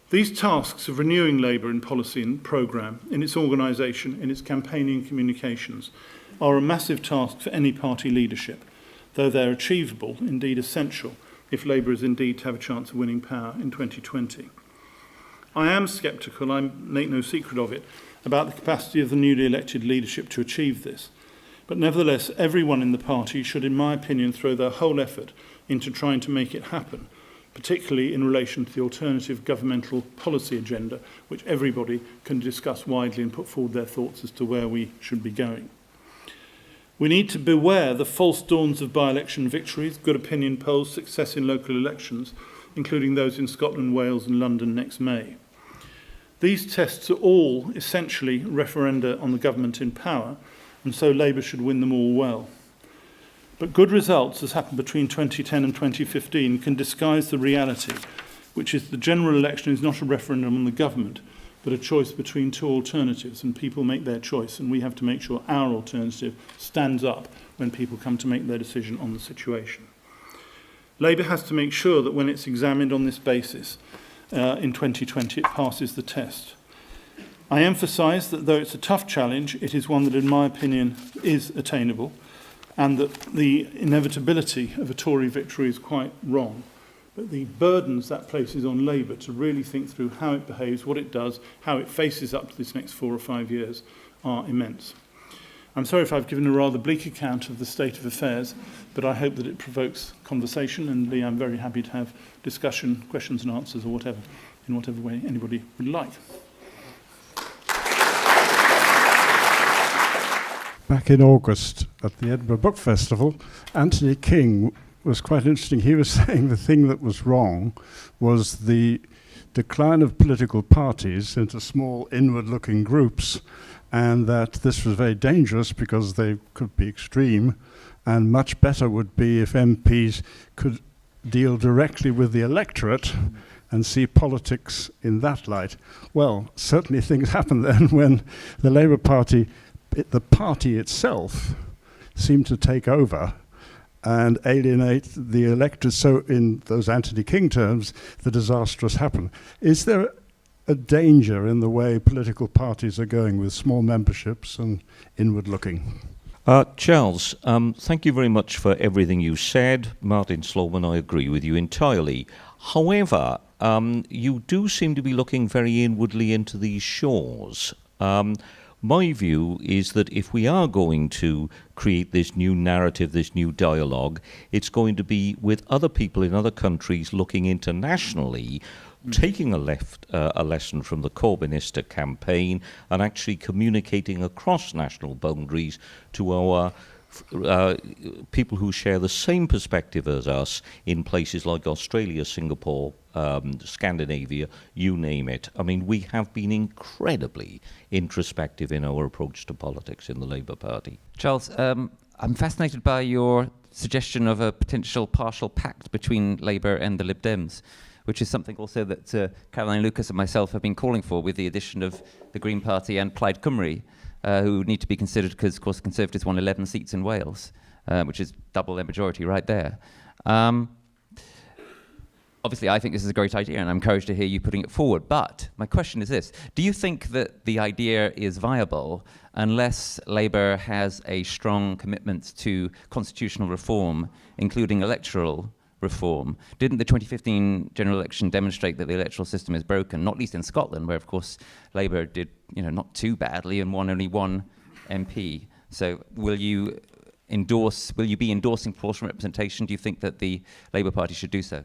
These tasks of renewing Labour in policy and programme, in its organisation, in its campaigning and communications, are a massive task for any party leadership, though they're achievable, indeed essential, if Labour is indeed to have a chance of winning power in 2020. I am sceptical, I make no secret of it, about the capacity of the newly elected leadership to achieve this. But nevertheless, everyone in the party should, in my opinion, throw their whole effort into trying to make it happen, particularly in relation to the alternative governmental policy agenda, which everybody can discuss widely and put forward their thoughts as to where we should be going. We need to beware the false dawns of by-election victories, good opinion polls, success in local elections, including those in Scotland, Wales and London next May. These tests are all essentially referenda on the government in power, and so Labour should win them all well. But good results, as happened between 2010 and 2015, can disguise the reality, which is the general election is not a referendum on the government, but a choice between two alternatives, and people make their choice, and we have to make sure our alternative stands up when people come to make their decision on the situation. Labour has to make sure that when it's examined on this basis in 2020, it passes the test. I emphasise that though it's a tough challenge, it is one that, in my opinion, is attainable, and that the inevitability of a Tory victory is quite wrong. But the burdens that places on Labour to really think through how it behaves, what it does, how it faces up to this next 4 or 5 years are immense. I'm sorry if I've given a rather bleak account of the state of affairs, but I hope that it provokes conversation, and Lee, I'm very happy to have discussion, questions and answers, or whatever, in whatever way anybody would like. Back in August at the Edinburgh Book Festival, Anthony King was quite interesting. He was saying the thing that was wrong was the decline of political parties into small inward-looking groups, and that this was very dangerous because they could be extreme, and much better would be if MPs could deal directly with the electorate and see politics in that light. Well, certainly things happened then when the Labour Party, the party itself, seemed to take over and alienate the electors. So in those Anthony King terms, the disastrous happened. Is there a danger in the way political parties are going with small memberships and inward looking? Charles, thank you very much for everything you said. Martin Sloman, I agree with you entirely. However, you do seem to be looking very inwardly into these shores. My view is that if we are going to create this new narrative, this new dialogue, it's going to be with other people in other countries looking internationally, taking a lesson from the Corbynista campaign and actually communicating across national boundaries to our people who share the same perspective as us in places like Australia, Singapore, Scandinavia, you name it. I mean, we have been incredibly introspective in our approach to politics in the Labour Party. Charles, I'm fascinated by your suggestion of a potential partial pact between Labour and the Lib Dems, which is something also that Caroline Lucas and myself have been calling for with the addition of the Green Party and Plaid Cymru, who need to be considered because, of course, the Conservatives won 11 seats in Wales, which is double their majority right there. Obviously, I think this is a great idea, and I'm encouraged to hear you putting it forward. But my question is this. Do you think that the idea is viable unless Labour has a strong commitment to constitutional reform, including electoral reform? Didn't the 2015 general election demonstrate that the electoral system is broken, not least in Scotland, where, of course, Labour did, not too badly and won only one MP? So will you be endorsing proportional representation? Do you think that the Labour Party should do so?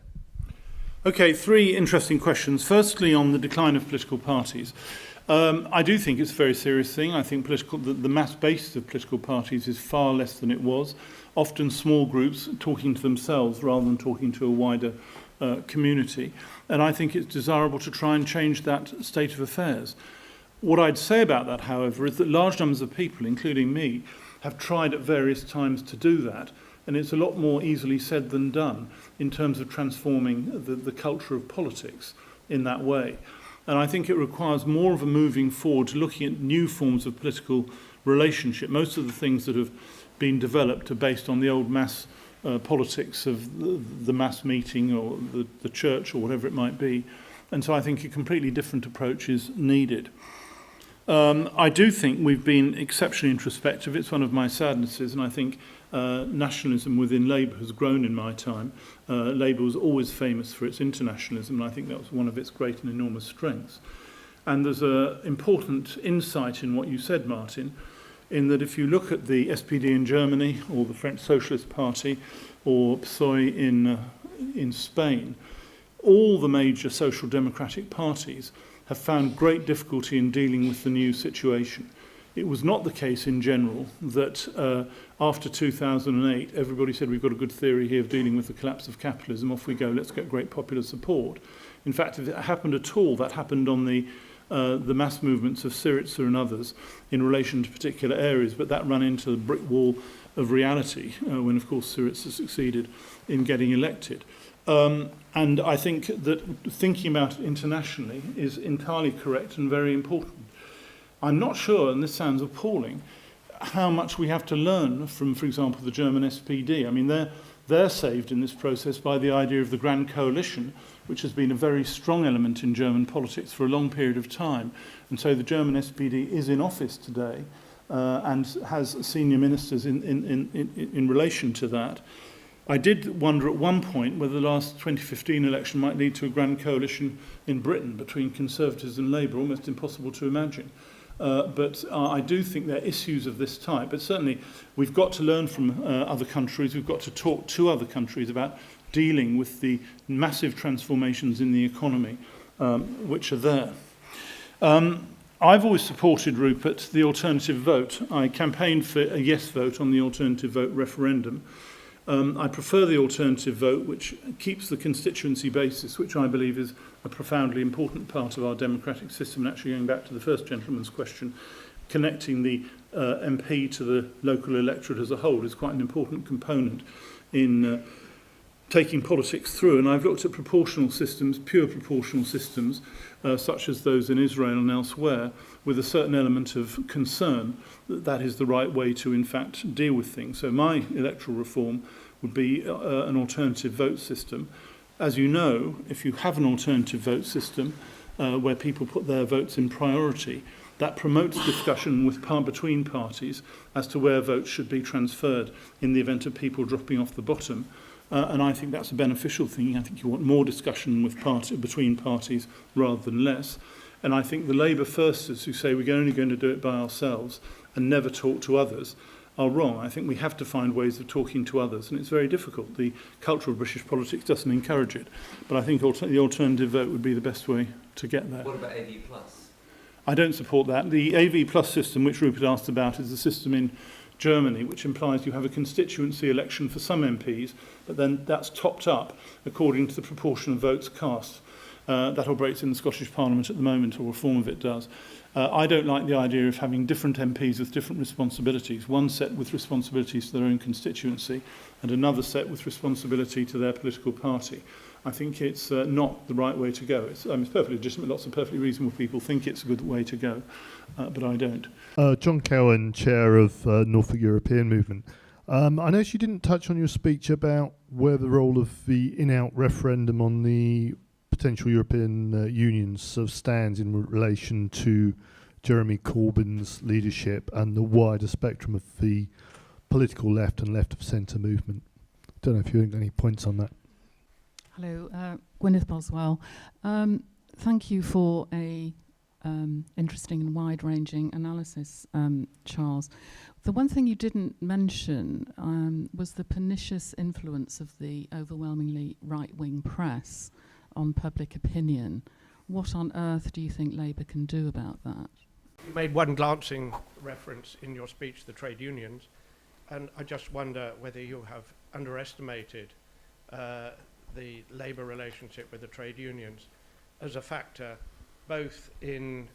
Okay, 3 interesting questions. Firstly, on the decline of political parties. I do think it's a very serious thing. I think the mass basis of political parties is far less than it was. Often small groups talking to themselves rather than talking to a wider community. And I think it's desirable to try and change that state of affairs. What I'd say about that, however, is that large numbers of people, including me, have tried at various times to do that. And it's a lot more easily said than done in terms of transforming the culture of politics in that way. And I think it requires more of a moving forward to looking at new forms of political relationship. Most of the things that have been developed are based on the old mass politics of the mass meeting or the church or whatever it might be. And so I think a completely different approach is needed. I do think we've been exceptionally introspective. It's one of my sadnesses, and I think nationalism within Labour has grown in my time. Labour was always famous for its internationalism, and I think that was one of its great and enormous strengths. And there's an important insight in what you said, Martin, in that if you look at the SPD in Germany or the French Socialist Party or PSOE in Spain, all the major social democratic parties have found great difficulty in dealing with the new situation. It was not the case in general that after 2008, everybody said we've got a good theory here of dealing with the collapse of capitalism, off we go, let's get great popular support. In fact, if it happened at all, that happened on the mass movements of Syriza and others in relation to particular areas, but that ran into the brick wall of reality when, of course, Syriza succeeded in getting elected. And I think that thinking about it internationally is entirely correct and very important. I'm not sure, and this sounds appalling, how much we have to learn from, for example, the German SPD. I mean, they're saved in this process by the idea of the Grand Coalition, which has been a very strong element in German politics for a long period of time. And so the German SPD is in office today and has senior ministers in relation to that. I did wonder at one point whether the last 2015 election might lead to a grand coalition in Britain between Conservatives and Labour, almost impossible to imagine. But I do think there are issues of this type. But certainly we've got to learn from other countries. We've got to talk to other countries about dealing with the massive transformations in the economy which are there. I've always supported, Rupert, the alternative vote. I campaigned for a yes vote on the alternative vote referendum. I prefer the alternative vote, which keeps the constituency basis, which I believe is a profoundly important part of our democratic system. And actually, going back to the first gentleman's question, connecting the MP to the local electorate as a whole is quite an important component in taking politics through. And I've looked at proportional systems, pure proportional systems, such as those in Israel and elsewhere, with a certain element of concern that that is the right way to, in fact, deal with things. So my electoral reform would be an alternative vote system. As you know, if you have an alternative vote system where people put their votes in priority, that promotes discussion between parties as to where votes should be transferred in the event of people dropping off the bottom. And I think that's a beneficial thing. I think you want more discussion between parties rather than less. And I think the Labour firsters who say we're only going to do it by ourselves and never talk to others are wrong. I think we have to find ways of talking to others, and it's very difficult. The culture of British politics doesn't encourage it. But I think the alternative vote would be the best way to get there. What about AV+? I don't support that. The AV+ system, which Rupert asked about, is the system in Germany, which implies you have a constituency election for some MPs, but then that's topped up according to the proportion of votes cast. That operates in the Scottish Parliament at the moment, or a form of it does. I don't like the idea of having different MPs with different responsibilities, one set with responsibilities to their own constituency and another set with responsibility to their political party. I think it's not the right way to go. It's perfectly legitimate. Lots of perfectly reasonable people think it's a good way to go, but I don't. John Cowan, chair of Norfolk European Movement. I noticed you didn't touch on your speech about where the role of the in-out referendum on the potential European Union sort of stands in relation to Jeremy Corbyn's leadership and the wider spectrum of the political left and left of centre movement. I don't know if you have any points on that. Hello, Gwyneth Boswell. Thank you for a interesting and wide-ranging analysis, Charles. The one thing you didn't mention was the pernicious influence of the overwhelmingly right-wing press on public opinion. What on earth do you think Labour can do about that? You made one glancing reference in your speech to the trade unions, and I just wonder whether you have underestimated the Labour relationship with the trade unions as a factor, both in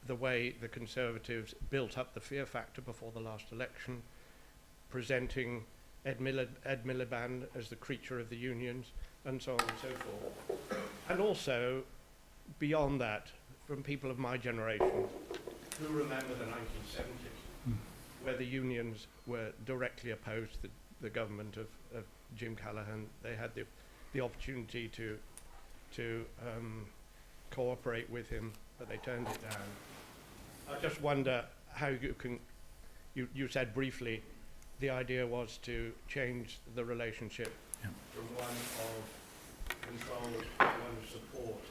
the way the Conservatives built up the fear factor before the last election, presenting Ed Miliband as the creature of the unions, and so on and so forth. And also, beyond that, from people of my generation who remember the 1970s, where the unions were directly opposed to the government of Jim Callaghan. They had the opportunity to cooperate with him, but they turned it down. I just wonder how you can, you said briefly, the idea was to change the relationship from one of control to one of support.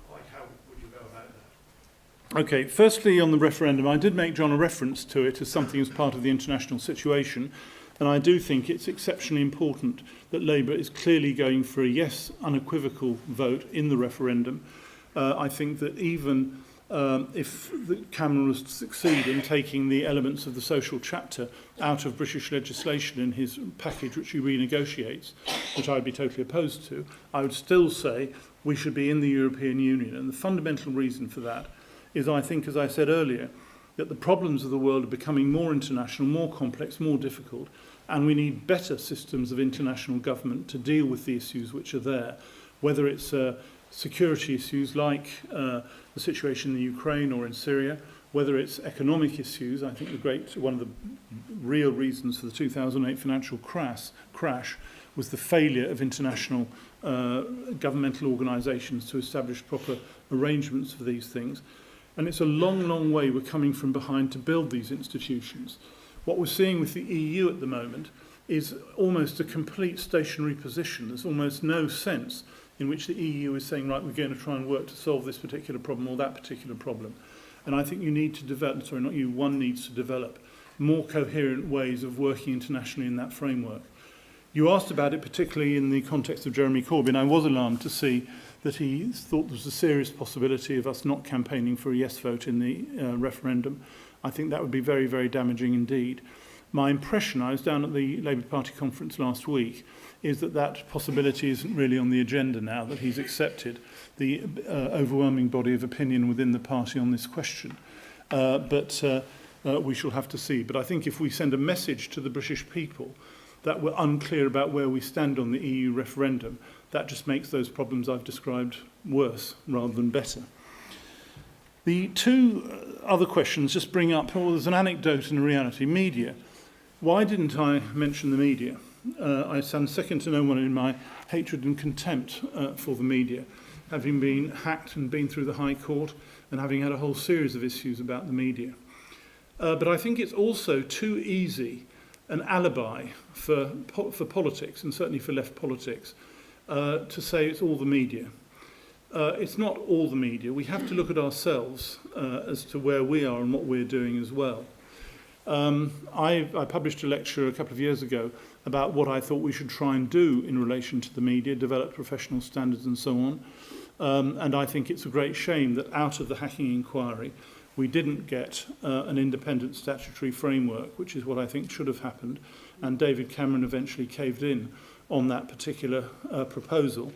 Quite how would you go about that? Okay, firstly on the referendum, I did make John a reference to it as something as part of the international situation, and I do think it's exceptionally important that Labour is clearly going for a yes unequivocal vote in the referendum. I think that even if Cameron was to succeed in taking the elements of the social chapter out of British legislation in his package which he renegotiates, which I would be totally opposed to, I would still say we should be in the European Union. And the fundamental reason for that is, I think, as I said earlier, that the problems of the world are becoming more international, more complex, more difficult, and we need better systems of international government to deal with the issues which are there, whether it's security issues like the situation in the Ukraine or in Syria, whether it's economic issues. I think one of the real reasons for the 2008 financial crash was the failure of international governmental organisations to establish proper arrangements for these things. And it's a long, long way we're coming from behind to build these institutions. What we're seeing with the EU at the moment is almost a complete stationary position. There's almost no sense in which the EU is saying, right, we're going to try and work to solve this particular problem or that particular problem. And I think you need to develop, sorry, not you, one needs to develop more coherent ways of working internationally in that framework. You asked about it particularly in the context of Jeremy Corbyn. I was alarmed to see that he thought there was a serious possibility of us not campaigning for a yes vote in the referendum. I think that would be very, very damaging indeed. My impression, I was down at the Labour Party conference last week, is that that possibility isn't really on the agenda now, that he's accepted the overwhelming body of opinion within the party on this question. But we shall have to see. But I think if we send a message to the British people that we're unclear about where we stand on the EU referendum, that just makes those problems I've described worse rather than better. The two other questions just bring up, well, there's an anecdote and a reality. Media. Why didn't I mention the media? I stand second to no one in my hatred and contempt for the media, having been hacked and been through the High Court and having had a whole series of issues about the media. But I think it's also too easy an alibi for politics, and certainly for left politics, to say it's all the media. It's not all the media. We have to look at ourselves as to where we are and what we're doing as well. I published a lecture a couple of years ago about what I thought we should try and do in relation to the media, develop professional standards and so on. And I think it's a great shame that out of the hacking inquiry, we didn't get an independent statutory framework, which is what I think should have happened. And David Cameron eventually caved in on that particular proposal,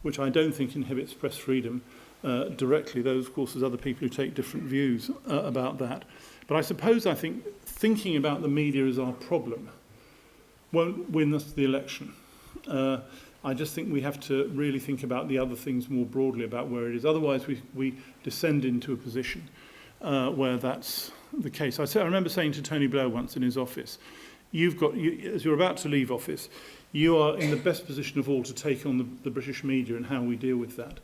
which I don't think inhibits press freedom directly. Those, of course, there's other people who take different views about that. But I suppose I think thinking about the media as our problem won't win us the election. I just think we have to really think about the other things more broadly about where it is. Otherwise, we descend into a position where that's the case. I remember saying to Tony Blair once in his office, as you're about to leave office, you are in the best position of all to take on the British media and how we deal with that.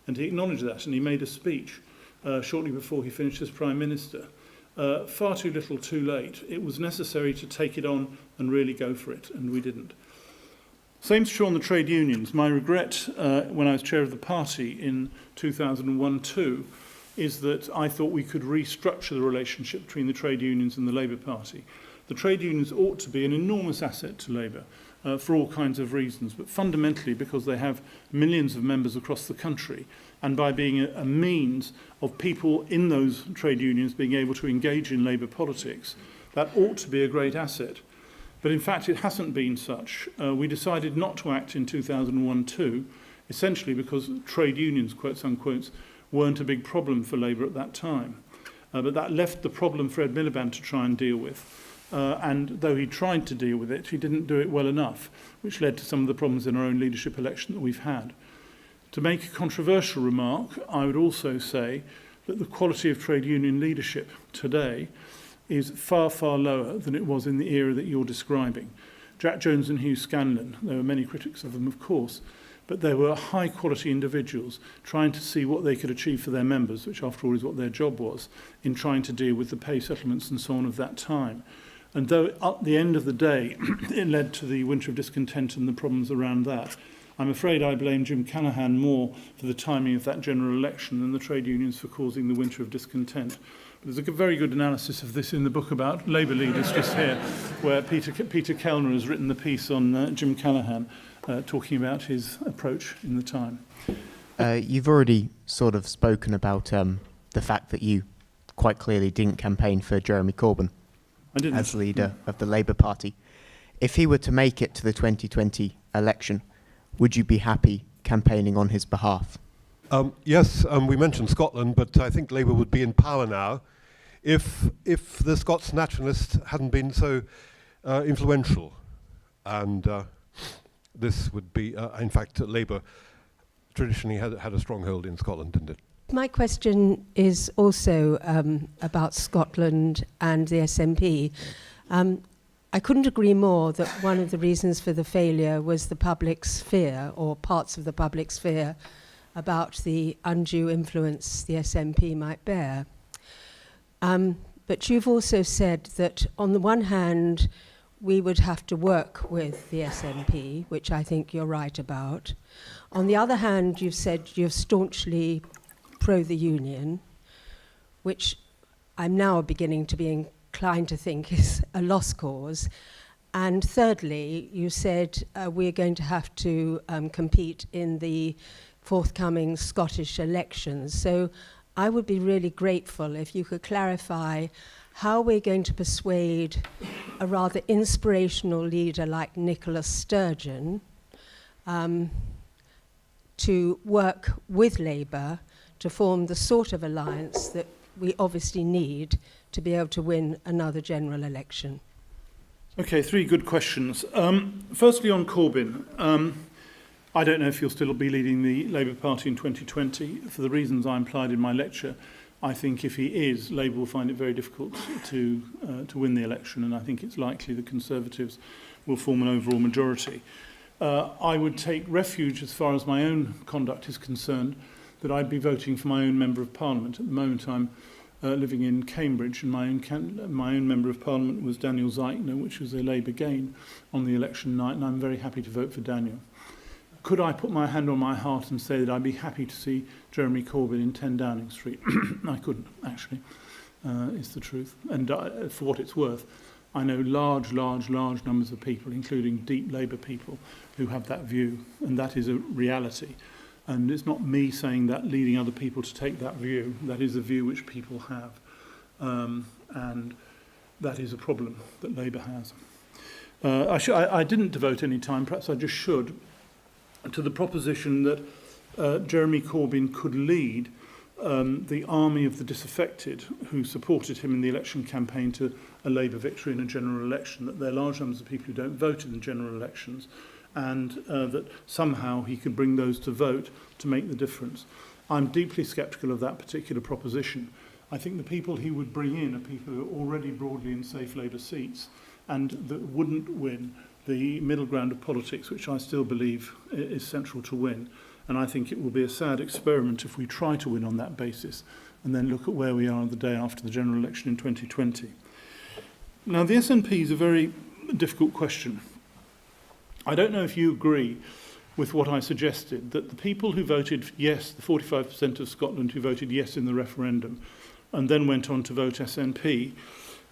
And he acknowledged that, and he made a speech shortly before he finished as Prime Minister. Far too little, too late. It was necessary to take it on and really go for it, and we didn't. Same's true on the trade unions. My regret when I was chair of the party in 2001-2 is that I thought we could restructure the relationship between the trade unions and the Labour Party. The trade unions ought to be an enormous asset to Labour for all kinds of reasons, but fundamentally because they have millions of members across the country, and by being a means of people in those trade unions being able to engage in Labour politics, that ought to be a great asset. But in fact, it hasn't been such. We decided not to act in 2001-2, essentially because trade unions, quotes unquotes, weren't a big problem for Labour at that time. But that left the problem for Ed Miliband to try and deal with. And though he tried to deal with it, he didn't do it well enough, which led to some of the problems in our own leadership election that we've had. To make a controversial remark, I would also say that the quality of trade union leadership today is far, far lower than it was in the era that you're describing. Jack Jones and Hugh Scanlon, there were many critics of them, of course, but they were high-quality individuals trying to see what they could achieve for their members, which after all is what their job was, in trying to deal with the pay settlements and so on of that time. And though at the end of the day it led to the winter of discontent and the problems around that, I'm afraid I blame Jim Callaghan more for the timing of that general election than the trade unions for causing the winter of discontent. But there's a very good analysis of this in the book about Labour leaders just here, where Peter Kellner has written the piece on Jim Callaghan, talking about his approach in the time. You've already sort of spoken about the fact that you quite clearly didn't campaign for Jeremy Corbyn as leader of the Labour Party. If he were to make it to the 2020 election, would you be happy campaigning on his behalf? Yes, we mentioned Scotland, but I think Labour would be in power now if the Scots nationalists hadn't been so influential. And this would be, in fact, Labour traditionally had a stronghold in Scotland, didn't it? My question is also about Scotland and the SNP. I couldn't agree more that one of the reasons for the failure was the public's fear, or parts of the public's fear, about the undue influence the SNP might bear. But you've also said that on the one hand, we would have to work with the SNP, which I think you're right about. On the other hand, you've said you're staunchly pro the union, which I'm now beginning to be inclined to think is a lost cause. And thirdly, you said we're going to have to compete in the forthcoming Scottish elections. So I would be really grateful if you could clarify how we're going to persuade a rather inspirational leader like Nicola Sturgeon to work with Labour to form the sort of alliance that we obviously need to be able to win another general election. Okay, 3 good questions. Firstly, on Corbyn, I don't know if he'll still be leading the Labour Party in 2020. For the reasons I implied in my lecture, I think if he is, Labour will find it very difficult to win the election, and I think it's likely the Conservatives will form an overall majority. I would take refuge, as far as my own conduct is concerned, that I'd be voting for my own Member of Parliament. At the moment, I'm living in Cambridge, and my own Member of Parliament was Daniel Zeichner, which was a Labour gain on the election night, and I'm very happy to vote for Daniel. Could I put my hand on my heart and say that I'd be happy to see Jeremy Corbyn in 10 Downing Street? I couldn't, actually, is the truth. And for what it's worth, I know large numbers of people, including deep Labour people, who have that view, and that is a reality. And it's not me saying that, leading other people to take that view. That is a view which people have. And that is a problem that Labour has. I didn't devote any time, perhaps I just should, to the proposition that Jeremy Corbyn could lead the army of the disaffected who supported him in the election campaign to a Labour victory in a general election, that there are large numbers of people who don't vote in the general elections, and that somehow he could bring those to vote to make the difference. I'm deeply sceptical of that particular proposition. I think the people he would bring in are people who are already broadly in safe Labour seats and that wouldn't win the middle ground of politics, which I still believe is central to win. And I think it will be a sad experiment if we try to win on that basis and then look at where we are the day after the general election in 2020. Now, the SNP is a very difficult question. I don't know if you agree with what I suggested, that the people who voted yes, the 45% of Scotland who voted yes in the referendum and then went on to vote SNP,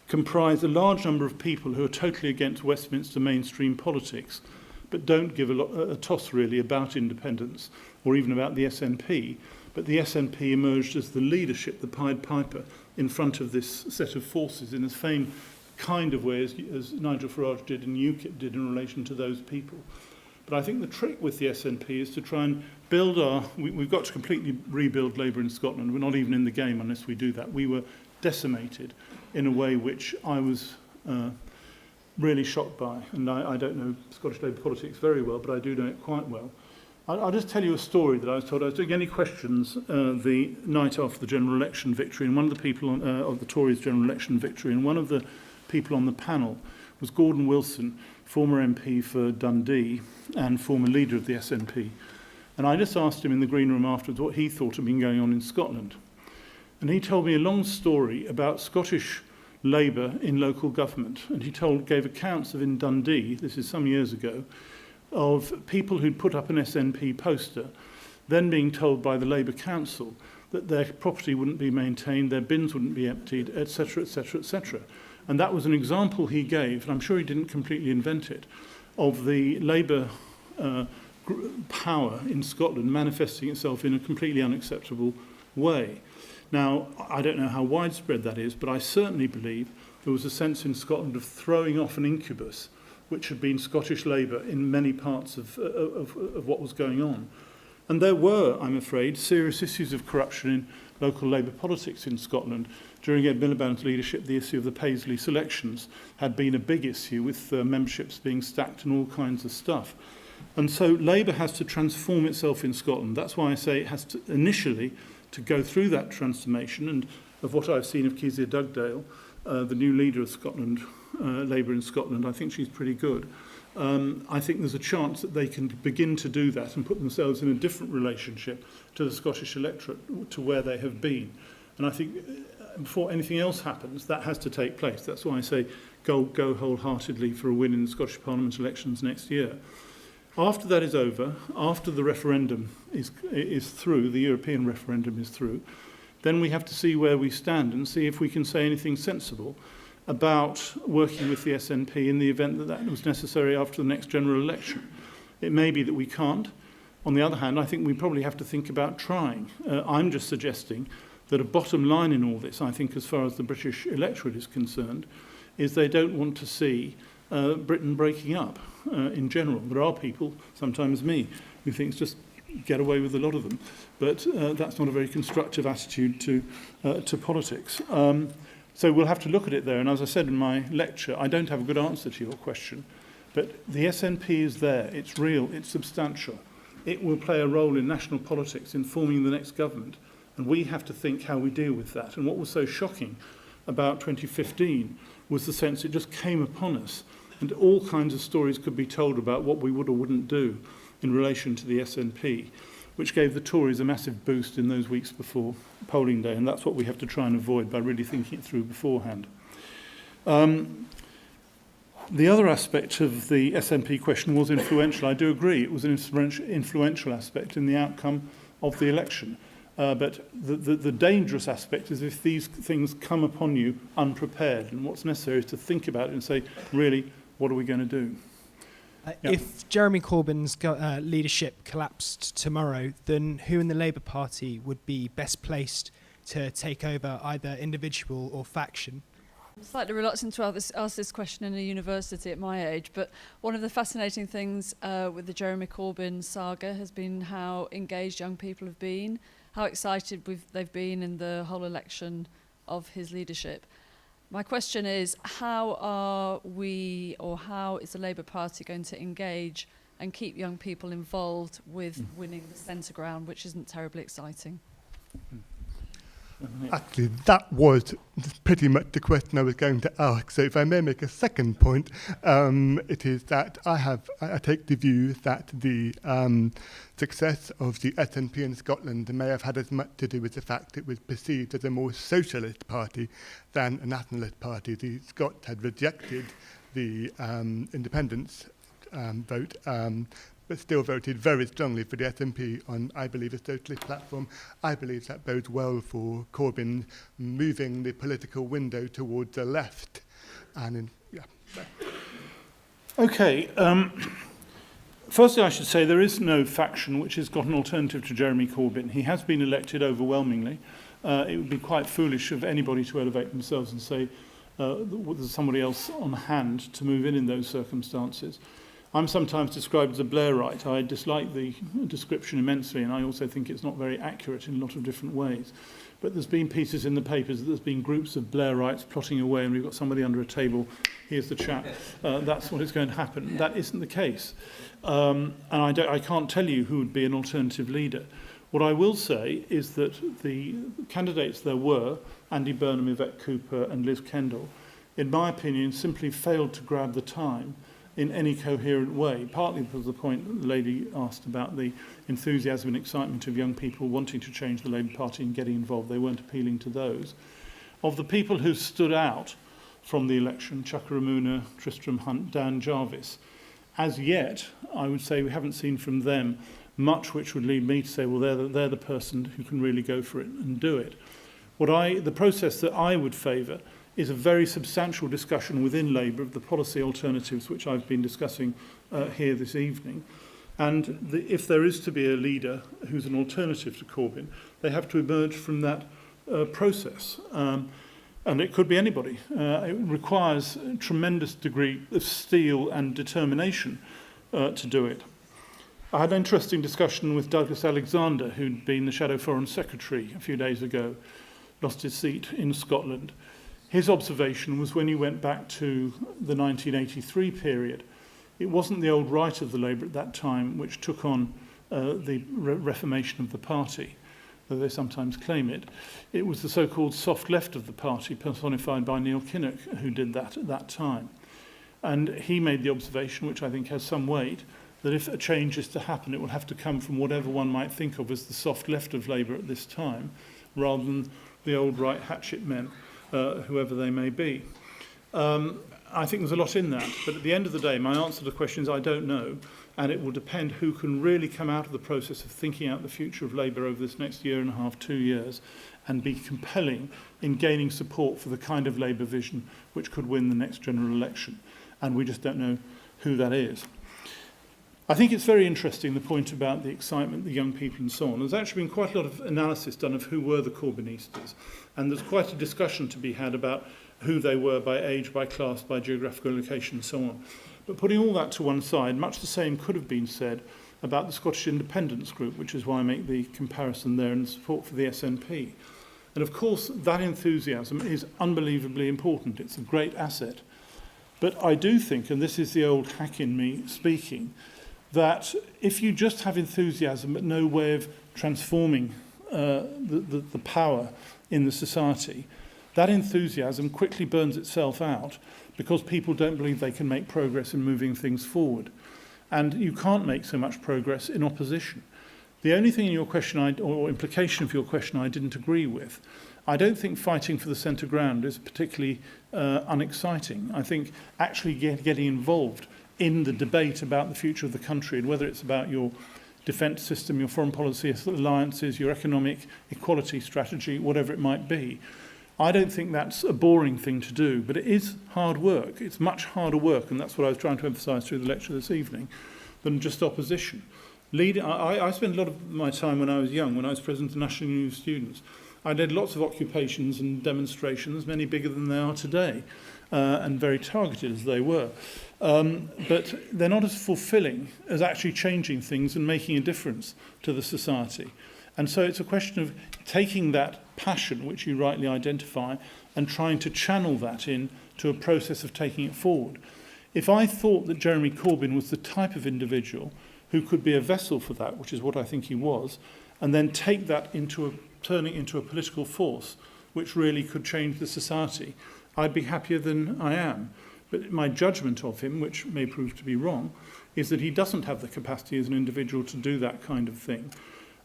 comprise a large number of people who are totally against Westminster mainstream politics, but don't give a toss really about independence or even about the SNP. But the SNP emerged as the leadership, the Pied Piper, in front of this set of forces in the same kind of way as Nigel Farage did and UKIP did in relation to those people. But I think the trick with the SNP is to try and build we've got to completely rebuild Labour in Scotland. We're not even in the game unless we do that. We were decimated in a way which I was really shocked by. And I don't know Scottish Labour politics very well, but I do know it quite well. I'll just tell you a story that I was told. I was doing any questions the night after the general election victory, and one of the people of the Tories' general election victory, and one of the people on the panel was Gordon Wilson, former MP for Dundee and former leader of the SNP. And I just asked him in the green room afterwards what he thought had been going on in Scotland. And he told me a long story about Scottish Labour in local government. And he gave accounts of in Dundee, this is some years ago, of people who'd put up an SNP poster, then being told by the Labour Council that their property wouldn't be maintained, their bins wouldn't be emptied, etc., etc., etc. And that was an example he gave, and I'm sure he didn't completely invent it, of the Labour power in Scotland manifesting itself in a completely unacceptable way. Now, I don't know how widespread that is, but I certainly believe there was a sense in Scotland of throwing off an incubus, which had been Scottish Labour in many parts of what was going on. And there were, I'm afraid, serious issues of corruption in local Labour politics in Scotland. During Ed Miliband's leadership, the issue of the Paisley selections had been a big issue, with memberships being stacked and all kinds of stuff. And so Labour has to transform itself in Scotland. That's why I say it has to initially to go through that transformation. And of what I've seen of Kezia Dugdale, the new leader of Scotland, Labour in Scotland, I think she's pretty good. I think there's a chance that they can begin to do that and put themselves in a different relationship to the Scottish electorate, to where they have been. And I think before anything else happens, that has to take place. That's why I say go wholeheartedly for a win in the Scottish Parliament elections next year. After that is over, after the referendum is through, the European referendum is through, then we have to see where we stand and see if we can say anything sensible about working with the SNP in the event that that was necessary after the next general election. It may be that we can't. On the other hand, I think we probably have to think about trying. I'm just suggesting that a bottom line in all this, I think, as far as the British electorate is concerned, is they don't want to see Britain breaking up in general. There are people, sometimes me, who think just get away with a lot of them, but that's not a very constructive attitude to politics. So we'll have to look at it there, and as I said in my lecture, I don't have a good answer to your question, but the SNP is there, it's real, it's substantial. It will play a role in national politics in forming the next government, and we have to think how we deal with that. And what was so shocking about 2015 was the sense it just came upon us, and all kinds of stories could be told about what we would or wouldn't do in relation to the SNP, which gave the Tories a massive boost in those weeks before polling day, and that's what we have to try and avoid by really thinking it through beforehand. The other aspect of the SNP question was influential. I do agree it was an influential aspect in the outcome of the election. But the dangerous aspect is if these things come upon you unprepared, and what's necessary is to think about it and say, really, what are we going to do? If Jeremy Corbyn's leadership collapsed tomorrow, then who in the Labour Party would be best placed to take over, either individual or faction? I'm slightly reluctant to ask this question in a university at my age, but one of the fascinating things with the Jeremy Corbyn saga has been how engaged young people have been, how excited they've been in the whole election of his leadership. My question is, how are we, or how is the Labour Party going to engage and keep young people involved with winning the centre ground, which isn't terribly exciting? Actually, that was pretty much the question I was going to ask. So if I may make a second point, it is that I take the view that the success of the SNP in Scotland may have had as much to do with the fact it was perceived as a more socialist party than a nationalist party. The Scots had rejected the independence vote, but still voted very strongly for the SNP on, I believe, a socialist platform. I believe that bodes well for Corbyn moving the political window towards the left. And Okay. Firstly, I should say there is no faction which has got an alternative to Jeremy Corbyn. He has been elected overwhelmingly. It would be quite foolish of anybody to elevate themselves and say there's somebody else on hand to move in those circumstances. I'm sometimes described as a Blairite. I dislike the description immensely, and I also think it's not very accurate in a lot of different ways. But there's been pieces in the papers that there's been groups of Blairites plotting away, and we've got somebody under a table. Here's the chap. That's what is going to happen. That isn't the case. And I can't tell you who would be an alternative leader. What I will say is that the candidates there were, Andy Burnham, Yvette Cooper, and Liz Kendall, in my opinion, simply failed to grab the time in any coherent way, partly because of the point that the lady asked about the enthusiasm and excitement of young people wanting to change the Labour Party and getting involved. They weren't appealing to those. Of the people who stood out from the election, Chuka Umunna, Tristram Hunt, Dan Jarvis, as yet, I would say we haven't seen from them much which would lead me to say, well, they're the person who can really go for it and do it. The process that I would favour is a very substantial discussion within Labour of the policy alternatives which I've been discussing here this evening. And if there is to be a leader who's an alternative to Corbyn, they have to emerge from that process. And it could be anybody. It requires a tremendous degree of steel and determination to do it. I had an interesting discussion with Douglas Alexander, who'd been the Shadow Foreign Secretary a few days ago, lost his seat in Scotland. His observation was when he went back to the 1983 period, it wasn't the old right of the Labour at that time which took on the reformation of the party, though they sometimes claim it. It was the so-called soft left of the party, personified by Neil Kinnock, who did that at that time. And he made the observation, which I think has some weight, that if a change is to happen, it will have to come from whatever one might think of as the soft left of Labour at this time, rather than the old right hatchet men, whoever they may be. I think there's a lot in that, but at the end of the day, my answer to the question is I don't know, and it will depend who can really come out of the process of thinking out the future of Labour over this next year and a half, 2 years, and be compelling in gaining support for the kind of Labour vision which could win the next general election. And we just don't know who that is. I think it's very interesting, the point about the excitement, the young people and so on. There's actually been quite a lot of analysis done of who were the Corbynistas, and there's quite a discussion to be had about who they were by age, by class, by geographical location and so on. But putting all that to one side, much the same could have been said about the Scottish Independence Group, which is why I make the comparison there, and support for the SNP. And of course, that enthusiasm is unbelievably important. It's a great asset. But I do think, and this is the old hack in me speaking, that if you just have enthusiasm but no way of transforming the power in the society, that enthusiasm quickly burns itself out because people don't believe they can make progress in moving things forward. And you can't make so much progress in opposition. The only thing in your question, or implication of your question, I didn't agree with, I don't think fighting for the centre ground is particularly unexciting. I think actually getting involved in the debate about the future of the country, and whether it's about your defence system, your foreign policy alliances, your economic equality strategy, whatever it might be, I don't think that's a boring thing to do, but it is hard work. It's much harder work, and that's what I was trying to emphasise through the lecture this evening, than just opposition. I spent a lot of my time when I was young, when I was president of National Union of Students. I led lots of occupations and demonstrations, many bigger than they are today, and very targeted as they were. But they're not as fulfilling as actually changing things and making a difference to the society. And so it's a question of taking that passion, which you rightly identify, and trying to channel that into a process of taking it forward. If I thought that Jeremy Corbyn was the type of individual who could be a vessel for that, which is what I think he was, and then take that turn it into a political force which really could change the society, I'd be happier than I am. But my judgment of him, which may prove to be wrong, is that he doesn't have the capacity as an individual to do that kind of thing.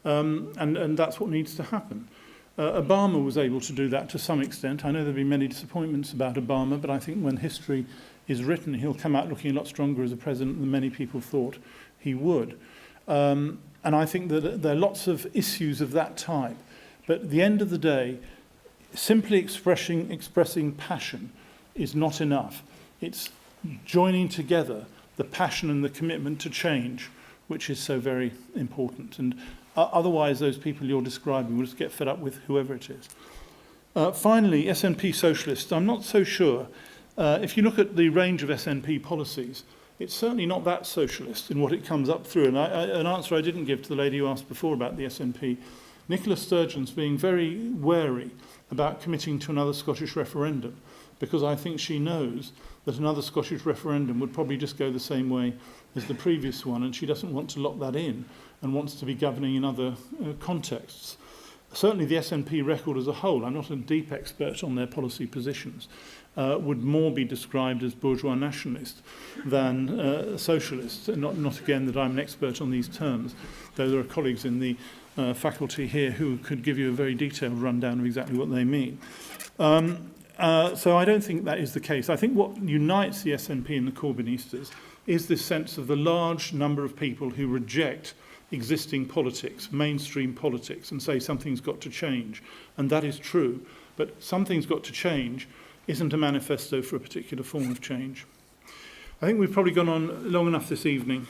And that's what needs to happen. Obama was able to do that to some extent. I know there have been many disappointments about Obama, but I think when history is written, he'll come out looking a lot stronger as a president than many people thought he would. And I think that there are lots of issues of that type. But at the end of the day, simply expressing passion is not enough. It's joining together the passion and the commitment to change, which is so very important. And otherwise, those people you're describing will just get fed up with whoever it is. Finally, Snp Socialists. I'm not so sure. If you look at the range of SNP policies, it's certainly not that socialist in what it comes up through. And an answer I didn't give to the lady who asked before about the SNP, Nicola Sturgeon's being very wary about committing to another Scottish referendum, because I think she knows that another Scottish referendum would probably just go the same way as the previous one, and she doesn't want to lock that in and wants to be governing in other contexts. Certainly the SNP record as a whole, I'm not a deep expert on their policy positions, would more be described as bourgeois nationalist than socialist. Not again that I'm an expert on these terms, though there are colleagues in the faculty here who could give you a very detailed rundown of exactly what they mean. So I don't think that is the case. I think what unites the SNP and the Corbynistas is this sense of the large number of people who reject existing politics, mainstream politics, and say something's got to change. And that is true. But something's got to change isn't a manifesto for a particular form of change. I think we've probably gone on long enough this evening.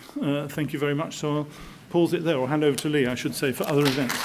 Thank you very much. So I'll pause it there, or hand over to Lee, I should say, for other events.